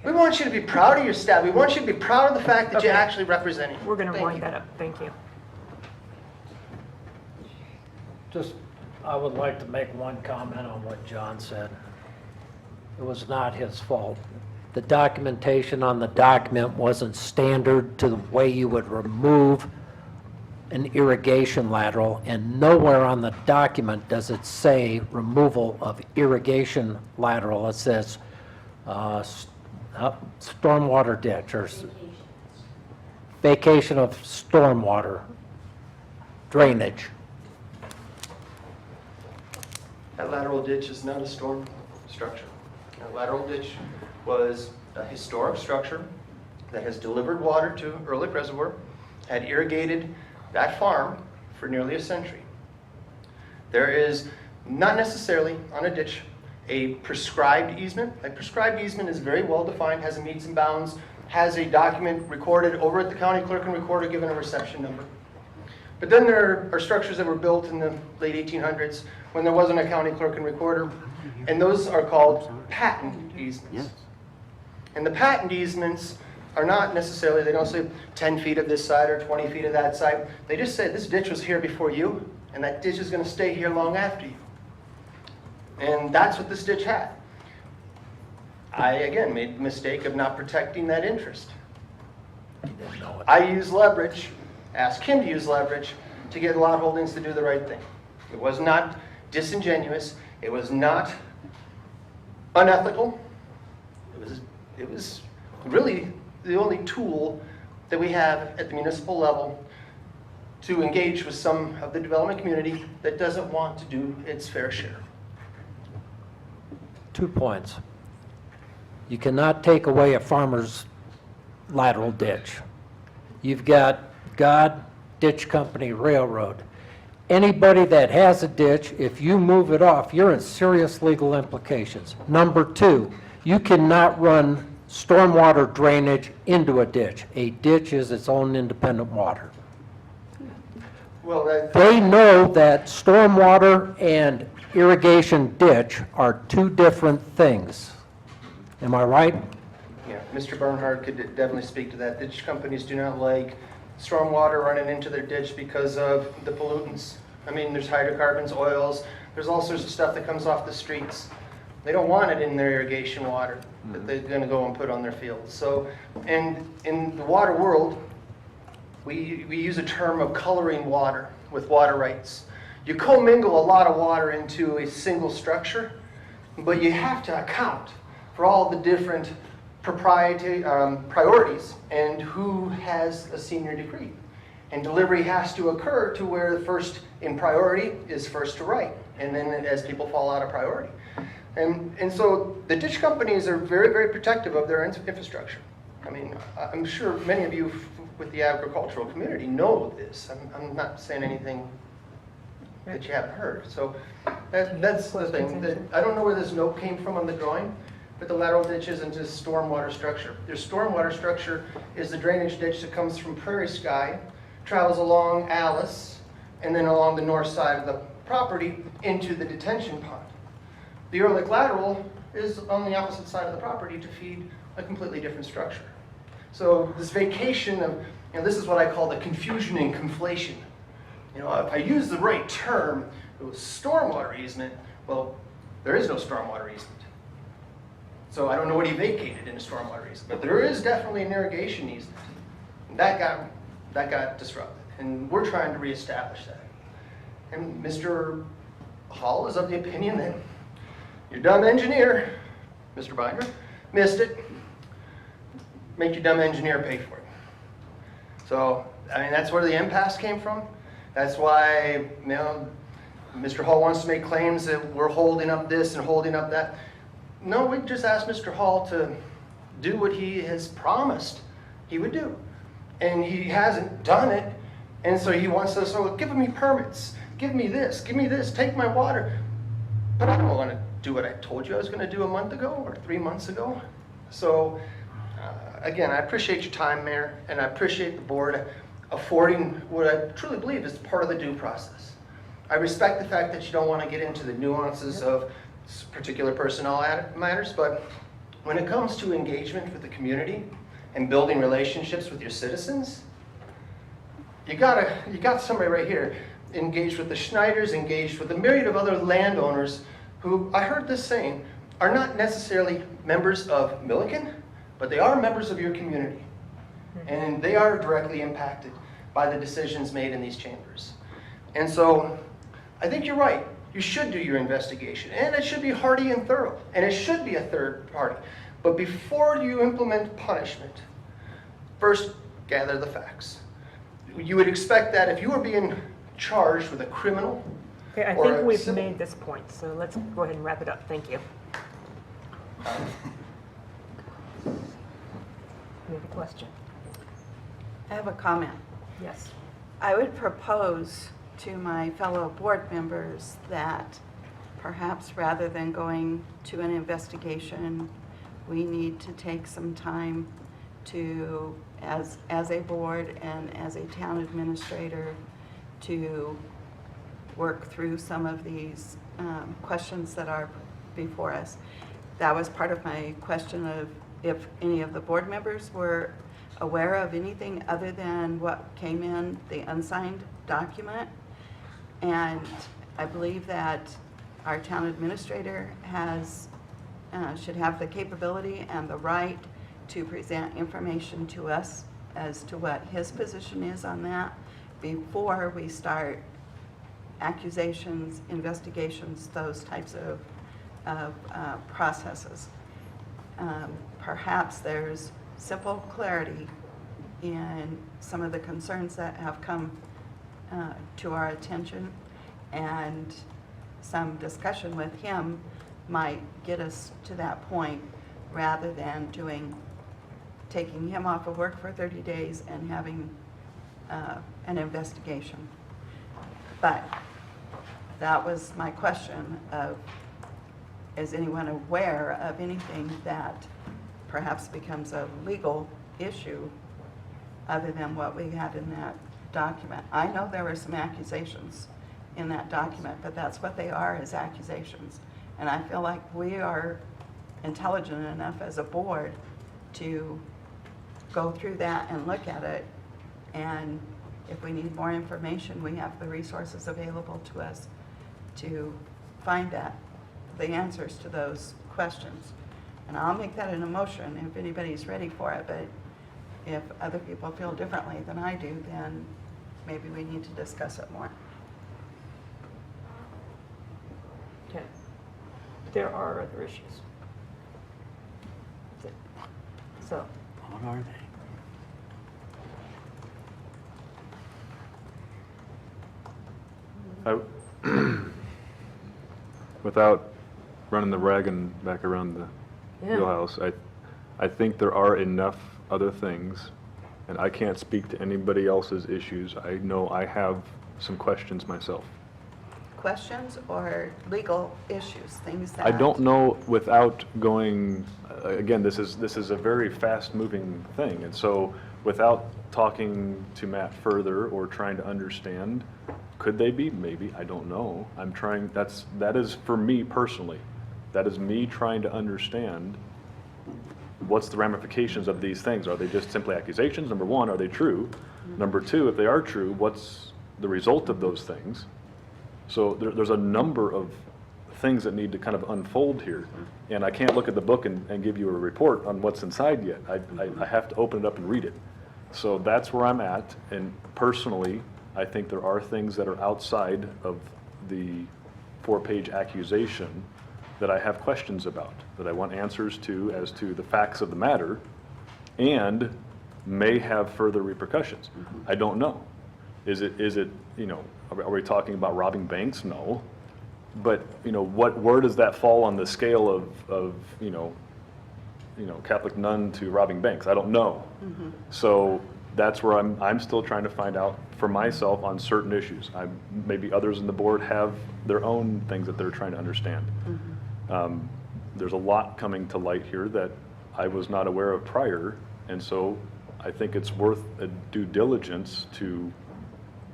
We want you to be proud of your staff. We want you to be proud of the fact that you're actually representing. We're going to wind that up. Thank you. I would like to make one comment on what John said. It was not his fault. the documentation on the document wasn't standard to the way you would remove an irrigation lateral, and nowhere on the document does it say removal of irrigation lateral. It says stormwater ditch or vacation of stormwater drainage. That lateral ditch is not a storm structure. A lateral ditch was a historic structure that has delivered water to Ehrlich Reservoir, had irrigated that farm for nearly a century. There is not necessarily on a ditch a prescribed easement. A prescribed easement is very well defined, has a meets and bounds, has a document recorded over at the county clerk and recorder given a reception number. But then there are structures that were built in the late 1800s when there wasn't a county clerk and recorder, and those are called patent easements. And the patent easements are not necessarily, they don't say 10 feet of this side or 20 feet of that side. They just say this ditch was here before you, and that ditch is going to stay here long after you. And that's what this ditch had. I, again, made the mistake of not protecting that interest. I used leverage, asked him to use leverage to get lot holdings to do the right thing. It was not disingenuous. It was not unethical. It was really the only tool that we have at the municipal level to engage with some of the development community that doesn't want to do its fair share. 2 points. You cannot take away a farmer's lateral ditch. You've got God, Ditch Company, Railroad. Anybody that has a ditch, if you move it off, you're in serious legal implications. Number 2, you cannot run stormwater drainage into a ditch. A ditch is its own independent water. Well, They know that stormwater and irrigation ditch are 2 different things. Am I right? yeah, Mr. Bernhardt could definitely speak to that. Ditch companies do not like stormwater running into their ditch because of the pollutants. I mean, there's hydrocarbons, oils, there's all sorts of stuff that comes off the streets. They don't want it in their irrigation water that they're going to go and put on their fields. So, and in the water world, we use a term of coloring water with water rights. You commingle a lot of water into a single structure, but you have to account for all the different priorities and who has a senior degree. And delivery has to occur to where the first in priority is first to right, and then as people fall out of priority. And so the ditch companies are very, very protective of their infrastructure. I mean, I'm sure many of you with the agricultural community know this. I'm not saying anything that you haven't heard. So that's the thing. I don't know where this note came from on the drawing, but the lateral ditch isn't just stormwater structure. Their stormwater structure is the drainage ditch that comes from Prairie Sky, travels along Alice, and then along the north side of the property into the detention pond. The Ehrlich lateral is on the opposite side of the property to feed a completely different structure. So this vacation of, this is what I call the confusion and conflation. If I use the right term, it was stormwater easement. Well, there is no stormwater easement. So I don't know what he vacated in a stormwater easement, but there is definitely an irrigation easement. That got disrupted, and we're trying to reestablish that. And Mr. Hall is of the opinion that your dumb engineer, Mr. Binder, missed it. Make your dumb engineer pay for it. So, that's where the impasse came from. That's why, Mr. Hall wants to make claims that we're holding up this and holding up that. No, we just asked Mr. Hall to do what he has promised he would do. And he hasn't done it. And so he wants us, give me permits. Give me this, take my water. But I don't want to do what I told you I was going to do a month ago or 3 months ago. So, again, I appreciate your time, Mayor, and I appreciate the board affording what I truly believe is part of the due process. I respect the fact that you don't want to get into the nuances of particular personnel matters, but when it comes to engagement with the community and building relationships with your citizens, you got somebody right here engaged with the Schneiders, engaged with a myriad of other landowners who, I heard this saying, are not necessarily members of Milliken, but they are members of your community. And they are directly impacted by the decisions made in these chambers. And so I think you're right. You should do your investigation, and it should be hearty and thorough, and it should be a third party. But before you implement punishment, first gather the facts. You would expect that if you were being charged with a criminal Okay, I or think a we've civil- made this point, so let's go ahead and wrap it up. Thank you. You have a question? I have a comment. Yes. I would propose to my fellow board members that perhaps rather than going to an investigation, we need to take some time to, as a board and as a town administrator, to work through some of these questions that are before us. That was part of my question of if any of the board members were aware of anything other than what came in the unsigned document. And I believe that our town administrator has, should have the capability and the right to present information to us as to what his position is on that before we start accusations, investigations, those types of processes. Perhaps there's simple clarity in some of the concerns that have come to our attention, and some discussion with him might get us to that point rather than taking him off of work for 30 days and having an investigation. But that was my question of, is anyone aware of anything that perhaps becomes a legal issue other than what we had in that document? I know there were some accusations in that document, but that's what they are, is accusations. And I feel like we are intelligent enough as a board to go through that and look at it. And if we need more information, we have the resources available to us to find the answers to those questions. And I'll make that an motion if anybody's ready for it, but if other people feel differently than I do, then maybe we need to discuss it more. Okay. There are other issues. That's it. So, What are they? Without running the wagon back around the Yeah. wheelhouse, I think there are enough other things, and I can't speak to anybody else's issues. I know I have some questions myself. Questions or legal issues, things that... I don't know without going, again, this is a very fast-moving thing, and so without talking to Matt further or trying to understand, could they be? Maybe, I don't know. I'm trying, that is for me personally. That is me trying to understand what's the ramifications of these things. Are they just simply accusations? Number one, are they true? Number two, if they are true, what's the result of those things? So there's a number of things that need to kind of unfold here. And I can't look at the book and give you a report on what's inside yet. I have to open it up and read it. So that's where I'm at. And personally, I think there are things that are outside of the 4-page accusation that I have questions about, that I want answers to as to the facts of the matter, and may have further repercussions. I don't know. Is it, you know, are we talking about robbing banks? No. But, you know, where does that fall on the scale of you know, Catholic nun to robbing banks? I don't know. So that's where I'm still trying to find out for myself on certain issues. Maybe others in the board have their own things that they're trying to understand. There's a lot coming to light here that I was not aware of prior, and so I think it's worth a due diligence to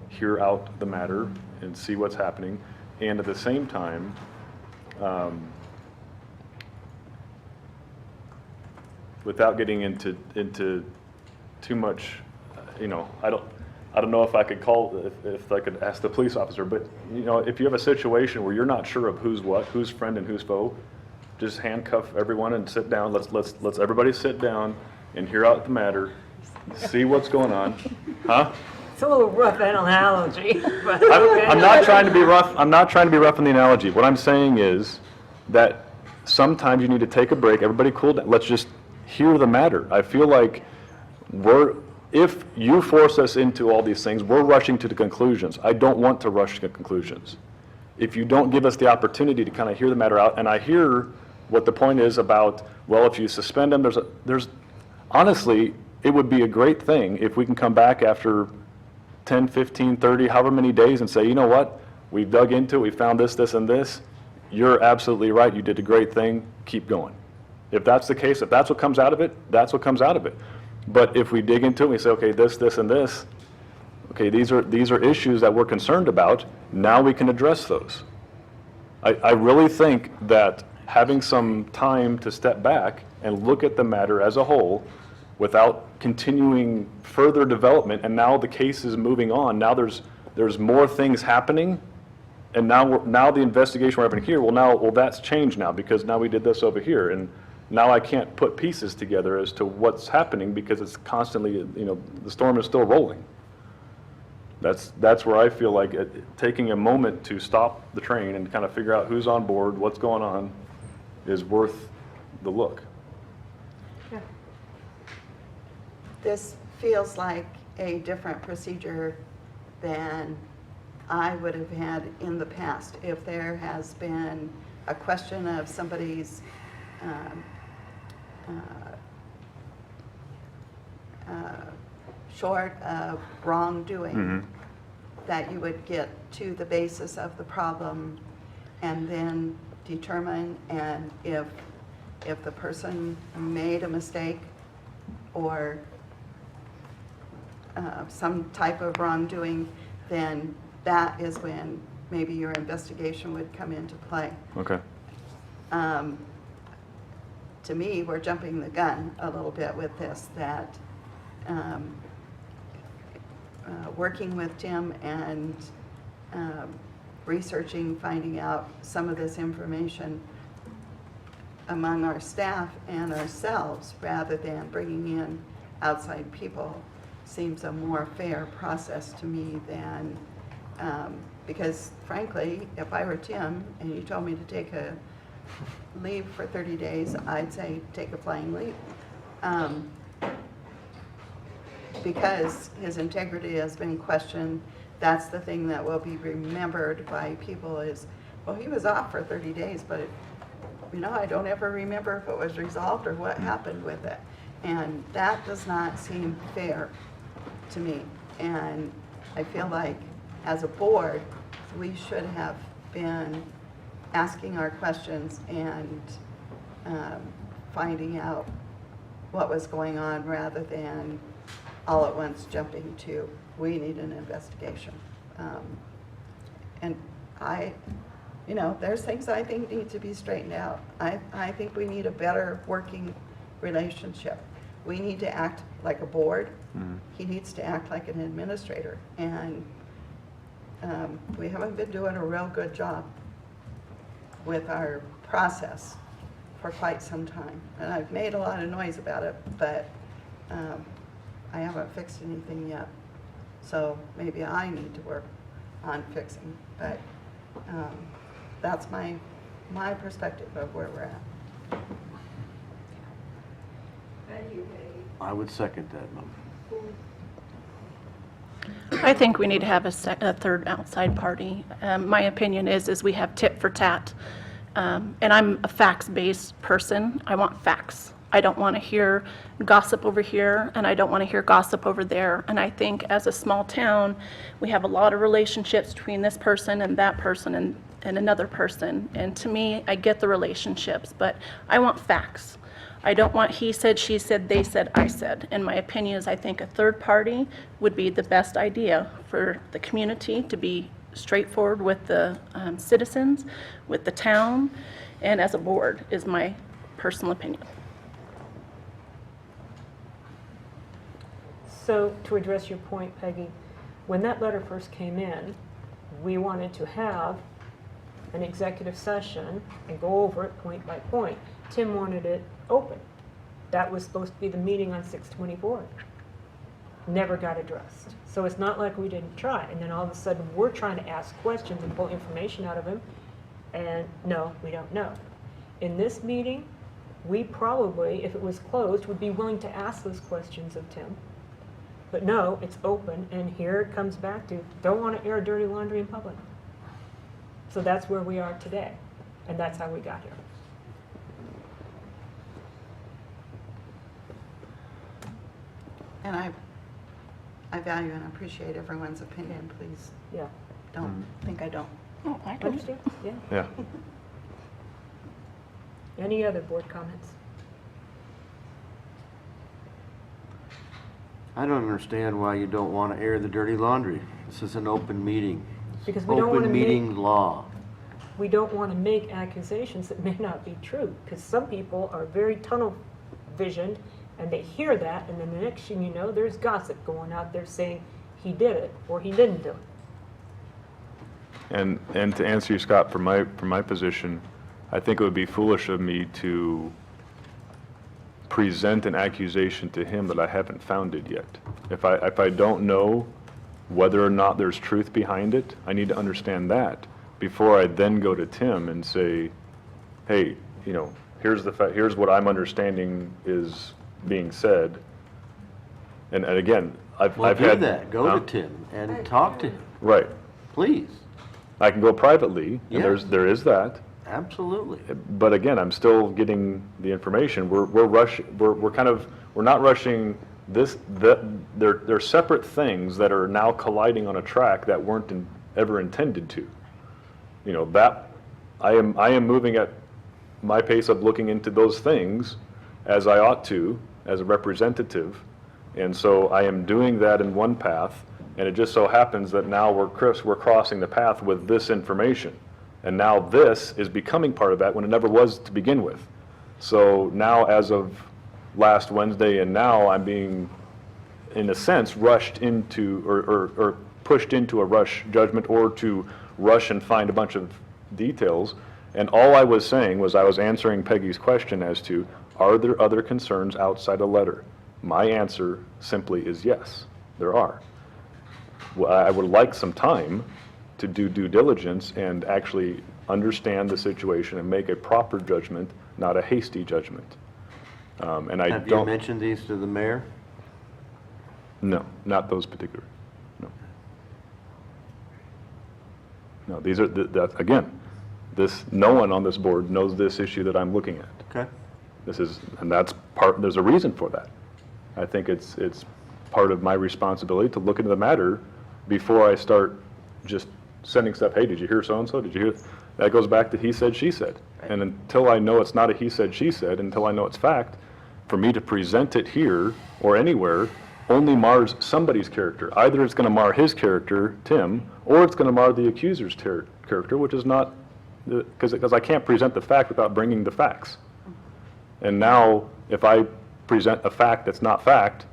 hear out the matter and see what's happening, and at the same time, without getting into too much, you know, I don't know if I could call, if I could ask the police officer, but, you know, if you have a situation where you're not sure of who's what, who's friend and who's foe, just handcuff everyone and sit down. Let's everybody sit down and hear out the matter, see what's going on. Huh? It's a little rough analogy, but I'm not trying to be rough. I'm not trying to be rough in the analogy. What I'm saying is that sometimes you need to take a break. Everybody cool down. Let's just hear the matter. I feel like if you force us into all these things, we're rushing to the conclusions. I don't want to rush to conclusions. If you don't give us the opportunity to kind of hear the matter out, and I hear what the point is about, well, if you suspend them, honestly, it would be a great thing if we can come back after 10, 15, 30, however many days and say, you know what, we've dug into it, we found this, this, and this. You're absolutely right, you did a great thing, keep going. If that's the case, if that's what comes out of it, that's what comes out of it. But if we dig into it, we say, okay, this, and this, okay, these are issues that we're concerned about, now we can address those. I really think that having some time to step back and look at the matter as a whole without continuing further development, and now the case is moving on. Now there's more things happening, and now the investigation we're having here, well that's changed now because now we did this over here, and now I can't put pieces together as to what's happening because it's constantly, the storm is still rolling. That's where I feel like taking a moment to stop the train and kind of figure out who's on board, what's going on, is worth the look. yeah. This feels like a different procedure than I would have had in the past. If there has been a question of somebody's short of wrongdoing, that you would get to the basis of the problem and then determine, and if the person made a mistake or some type of wrongdoing, then that is when maybe your investigation would come into play. Okay. To me, we're jumping the gun a little bit with this, that working with Tim and researching, finding out some of this information among our staff and ourselves, rather than bringing in outside people, seems a more fair process to me than, because frankly, if I were Tim and you told me to take a leave for 30 days, I'd say take a flying leave. Because his integrity has been questioned, that's the thing that will be remembered by people is, well, he was off for 30 days, but I don't ever remember if it was resolved or what happened with it. And that does not seem fair to me. And I feel like as a board, we should have been asking our questions and finding out what was going on rather than all at once jumping to, we need an investigation. And there's things I think need to be straightened out. I think we need a better working relationship. We need to act like a board. He needs to act like an administrator. And we haven't been doing a real good job with our process for quite some time. And I've made a lot of noise about it, but I haven't fixed anything yet. So maybe I need to work on fixing, but that's my perspective of where we're at. I would second that motion. I think we need to have a third outside party. My opinion is we have tit for tat. And I'm a facts-based person. I want facts. I don't want to hear gossip over here, and I don't want to hear gossip over there. And I think as a small town, we have a lot of relationships between this person and that person and another person. And to me, I get the relationships, but I want facts. I don't want he said, she said, they said, I said. And my opinion is I think a third party would be the best idea for the community to be straightforward with the citizens, with the town, and as a board is my personal opinion. So to address your point, Peggy, when that letter first came in, we wanted to have an executive session and go over it point by point. Tim wanted it open. That was supposed to be the meeting on 6/24. Never got addressed. So it's not like we didn't try. And then all of a sudden, we're trying to ask questions and pull information out of him. And no, we don't know. In this meeting, we probably, if it was closed, would be willing to ask those questions of Tim. But no, it's open, and here it comes back to, don't want to air dirty laundry in public. So that's where we are today, and that's how we got here. And I value and appreciate everyone's opinion, please Yeah, don't think I don't. Oh, I do. understand, yeah. Yeah. Any other board comments? I don't understand why you don't want to air the dirty laundry. This is an open meeting. Because we don't want to Open make, meeting law. we don't want to make accusations that may not be true, because some people are very tunnel visioned, and they hear that, and then the next thing you know, there's gossip going out there saying he did it, or he didn't do it. And to answer you, Scott, from my position, I think it would be foolish of me to present an accusation to him that I haven't founded yet. If I don't know whether or not there's truth behind it, I need to understand that before I then go to Tim and say, hey, you know, here's what I'm understanding is being said. And again, I've Well, do had that. Go Huh? to Tim and talk to him, Right. please. I can go privately, and Yes. there is that. Absolutely. But again, I'm still getting the information. We're not rushing this. They're separate things that are now colliding on a track that weren't ever intended to. You know, that I am moving at my pace of looking into those things as I ought to as a representative, and so I am doing that in one path, and it just so happens that now we're crossing the path with this information. And now this is becoming part of that when it never was to begin with. So now, as of last Wednesday and now, I'm being, in a sense, rushed into or pushed into a rush judgment or to rush and find a bunch of details. And all I was saying was I was answering Peggy's question as to, are there other concerns outside a letter? My answer simply is yes, there are. Well, I would like some time to do due diligence and actually understand the situation and make a proper judgment, not a hasty judgment. And I Have you don't, mentioned these to the mayor? no, not those particular, no. No, these are, again, no one on this board knows this issue that I'm looking at. Okay. And that's there's a reason for that. I think it's part of my responsibility to look into the matter before I start just sending stuff, hey, did you hear so-and-so? Did you hear? That goes back to he said, she said. Right. And until I know it's not a he said, she said, until I know it's fact, for me to present it here or anywhere only mars somebody's character. Either it's going to mar his character, Tim, or it's going to mar the accuser's character, which is not, because I can't present the fact without bringing the facts. And now, if I present a fact that's not fact,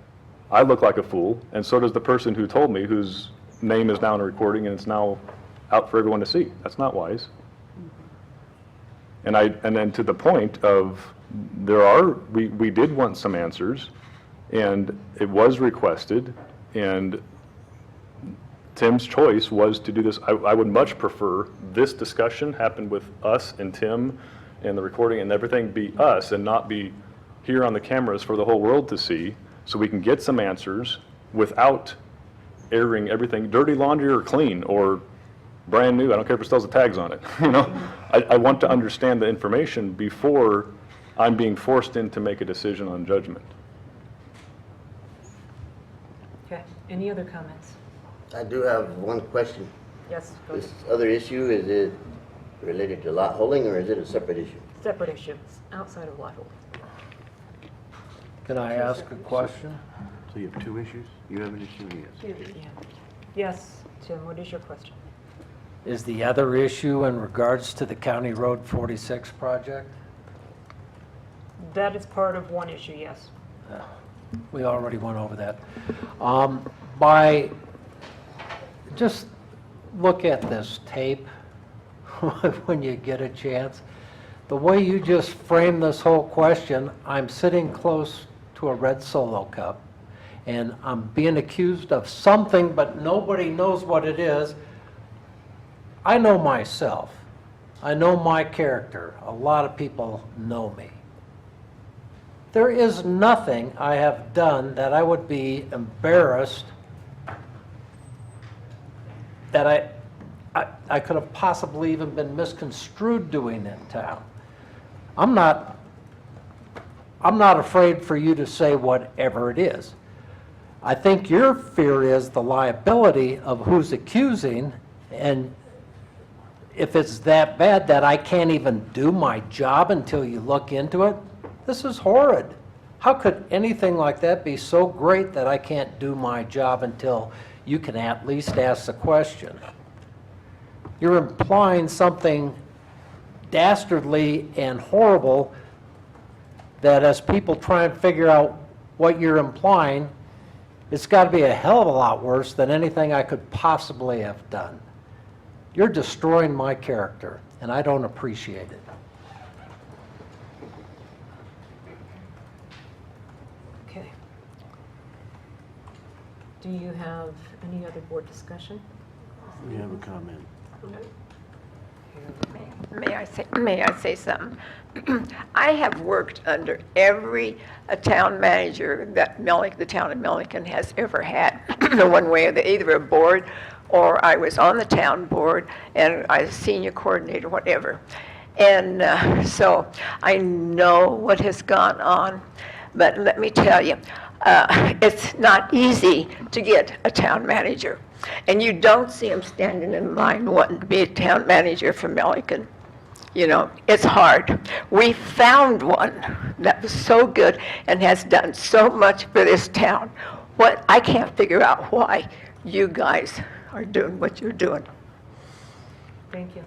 I look like a fool, and so does the person who told me, whose name is now in a recording and it's now out for everyone to see. That's not wise. And then to the point of, we did want some answers, and it was requested, and Tim's choice was to do this. I would much prefer this discussion happen with us and Tim and the recording and everything be us and not be here on the cameras for the whole world to see, so we can get some answers without airing everything, dirty laundry or clean or brand new. I don't care if it still has the tags on it. You know, I want to understand the information before I'm being forced in to make a decision on judgment. Okay, any other comments? I do have one question. Yes, go This ahead. other issue, is it related to lot holding or is it a separate issue? Separate issue, outside of lot holding. Can I ask a question? So you have two issues? You have an issue, yes. Yeah. Yes, Tim, what is your question? Is the other issue in regards to the County Road 46 project? That is part of one issue, yes. We already went over that. Just look at this tape. when you get a chance. The way you just framed this whole question, I'm sitting close to a red Solo cup, and I'm being accused of something, but nobody knows what it is. I know myself. I know my character. A lot of people know me. There is nothing I have done that I would be embarrassed that I could have possibly even been misconstrued doing in town. I'm not afraid for you to say whatever it is. I think your fear is the liability of who's accusing, and if it's that bad that I can't even do my job until you look into it, this is horrid. How could anything like that be so great that I can't do my job until you can at least ask the question? You're implying something dastardly and horrible that as people try and figure out what you're implying, it's got to be a hell of a lot worse than anything I could possibly have done. You're destroying my character, and I don't appreciate it. Okay. Do you have any other board discussion? We have a comment. May I say something? I have worked under every town manager that the town of Milliken has ever had, one way or the either a board, or I was on the town board, and I was senior coordinator, whatever. And so I know what has gone on, but let me tell you, it's not easy to get a town manager. And you don't see them standing in line wanting to be a town manager for Milliken. You know, it's hard. We found one that was so good and has done so much for this town. I can't figure out why you guys are doing what you're doing. Thank you.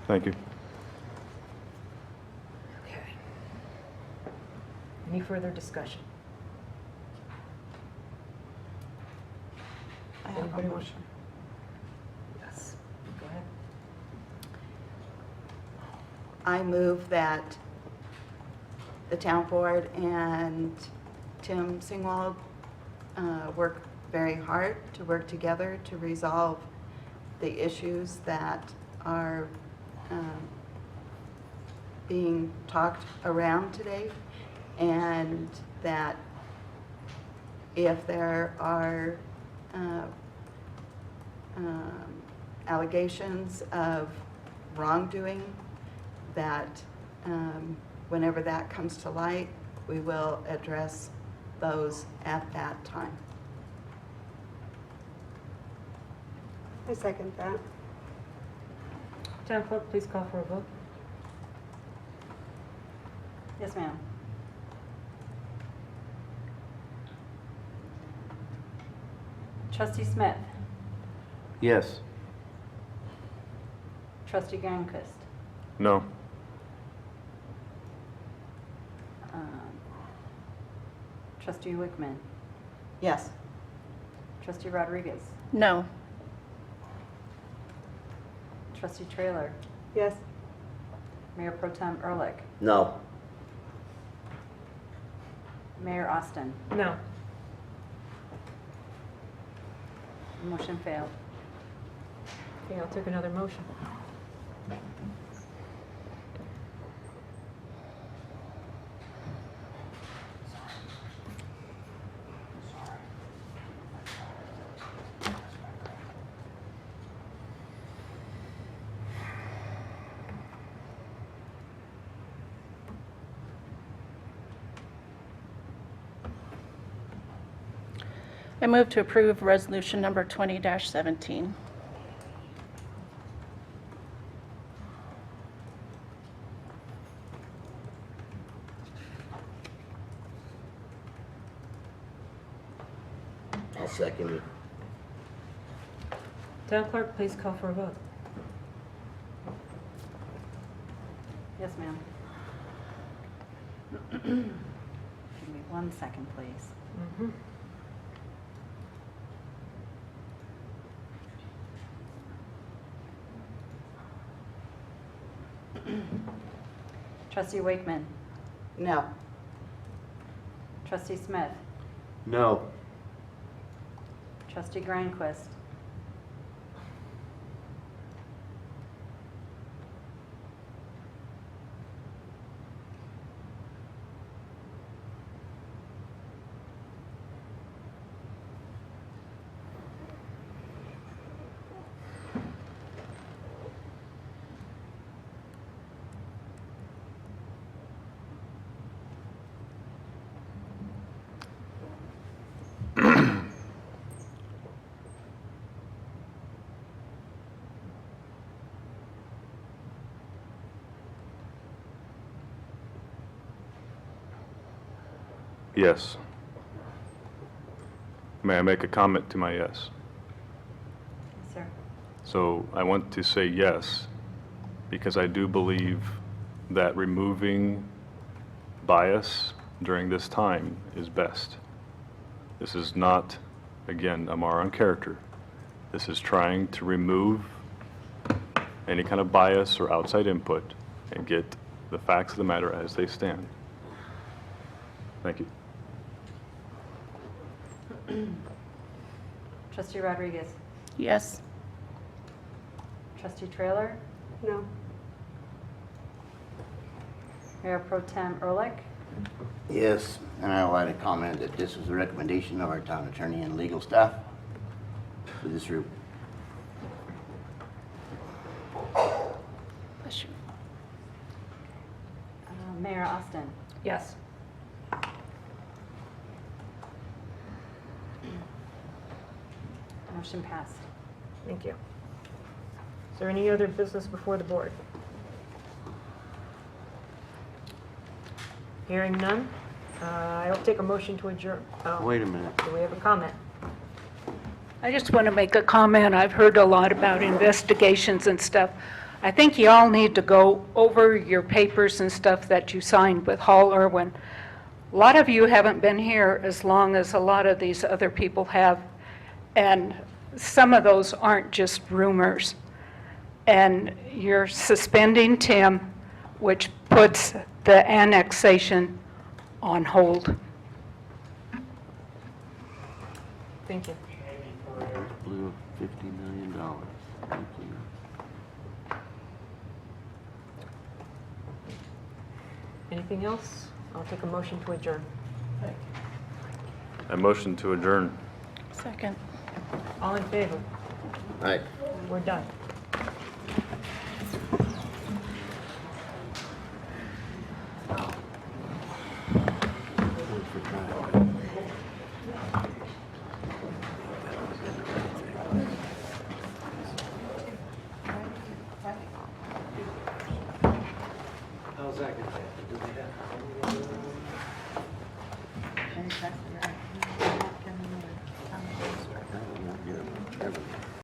Thank you. Okay. Any further discussion? I have a Anybody want- motion. Yes. Go ahead. I move that the town board and Tim Singwald work very hard to work together to resolve the issues that are being talked around today, and that if there are allegations of wrongdoing, that whenever that comes to light, we will address those at that time. I second that. Town clerk, please call for a vote. Yes, ma'am. Trustee Smith, Yes. Trustee Granquist, No. Trustee Wickman, Yes. Trustee Rodriguez, No. Trustee Trailer, Yes. Mayor Pro Tem Ehrlich, No. Mayor Austin. No. Motion failed. Okay, I'll take another motion. I move to approve resolution number 20-17. I'll second it. Town clerk, please call for a vote. Yes, ma'am. Give me 1 second, please. Mhm. Trustee Wakeman. No. Trustee Smith. No. Trustee Grandquist. Yes. May I make a comment to my yes? Yes, sir. So I want to say yes, because I do believe that removing bias during this time is best. This is not, again, a mar on character. This is trying to remove any kind of bias or outside input and get the facts of the matter as they stand. Thank you. Trustee Rodriguez. Yes. Trustee Trailer. No. Mayor Pro Tem Ehrlich. Yes, and I would like to comment that this was a recommendation of our town attorney and legal staff for this route. Bless you. Mayor Austin. Yes. Motion passed. Thank you. Is there any other business before the board? Hearing none, I'll take a motion to adjourn. Oh, Wait a minute. do we have a comment? I just want to make a comment. I've heard a lot about investigations and stuff. I think you all need to go over your papers and stuff that you signed with Hall Irwin. A lot of you haven't been here as long as a lot of these other people have, and some of those aren't just rumors. And you're suspending Tim, which puts the annexation on hold. Thank you. Blew $50 million. Thank you. Anything else? I'll take a motion to adjourn. I motion to adjourn. Second. All in favor? All right. We're done. How's that going to happen? Tricaster, right.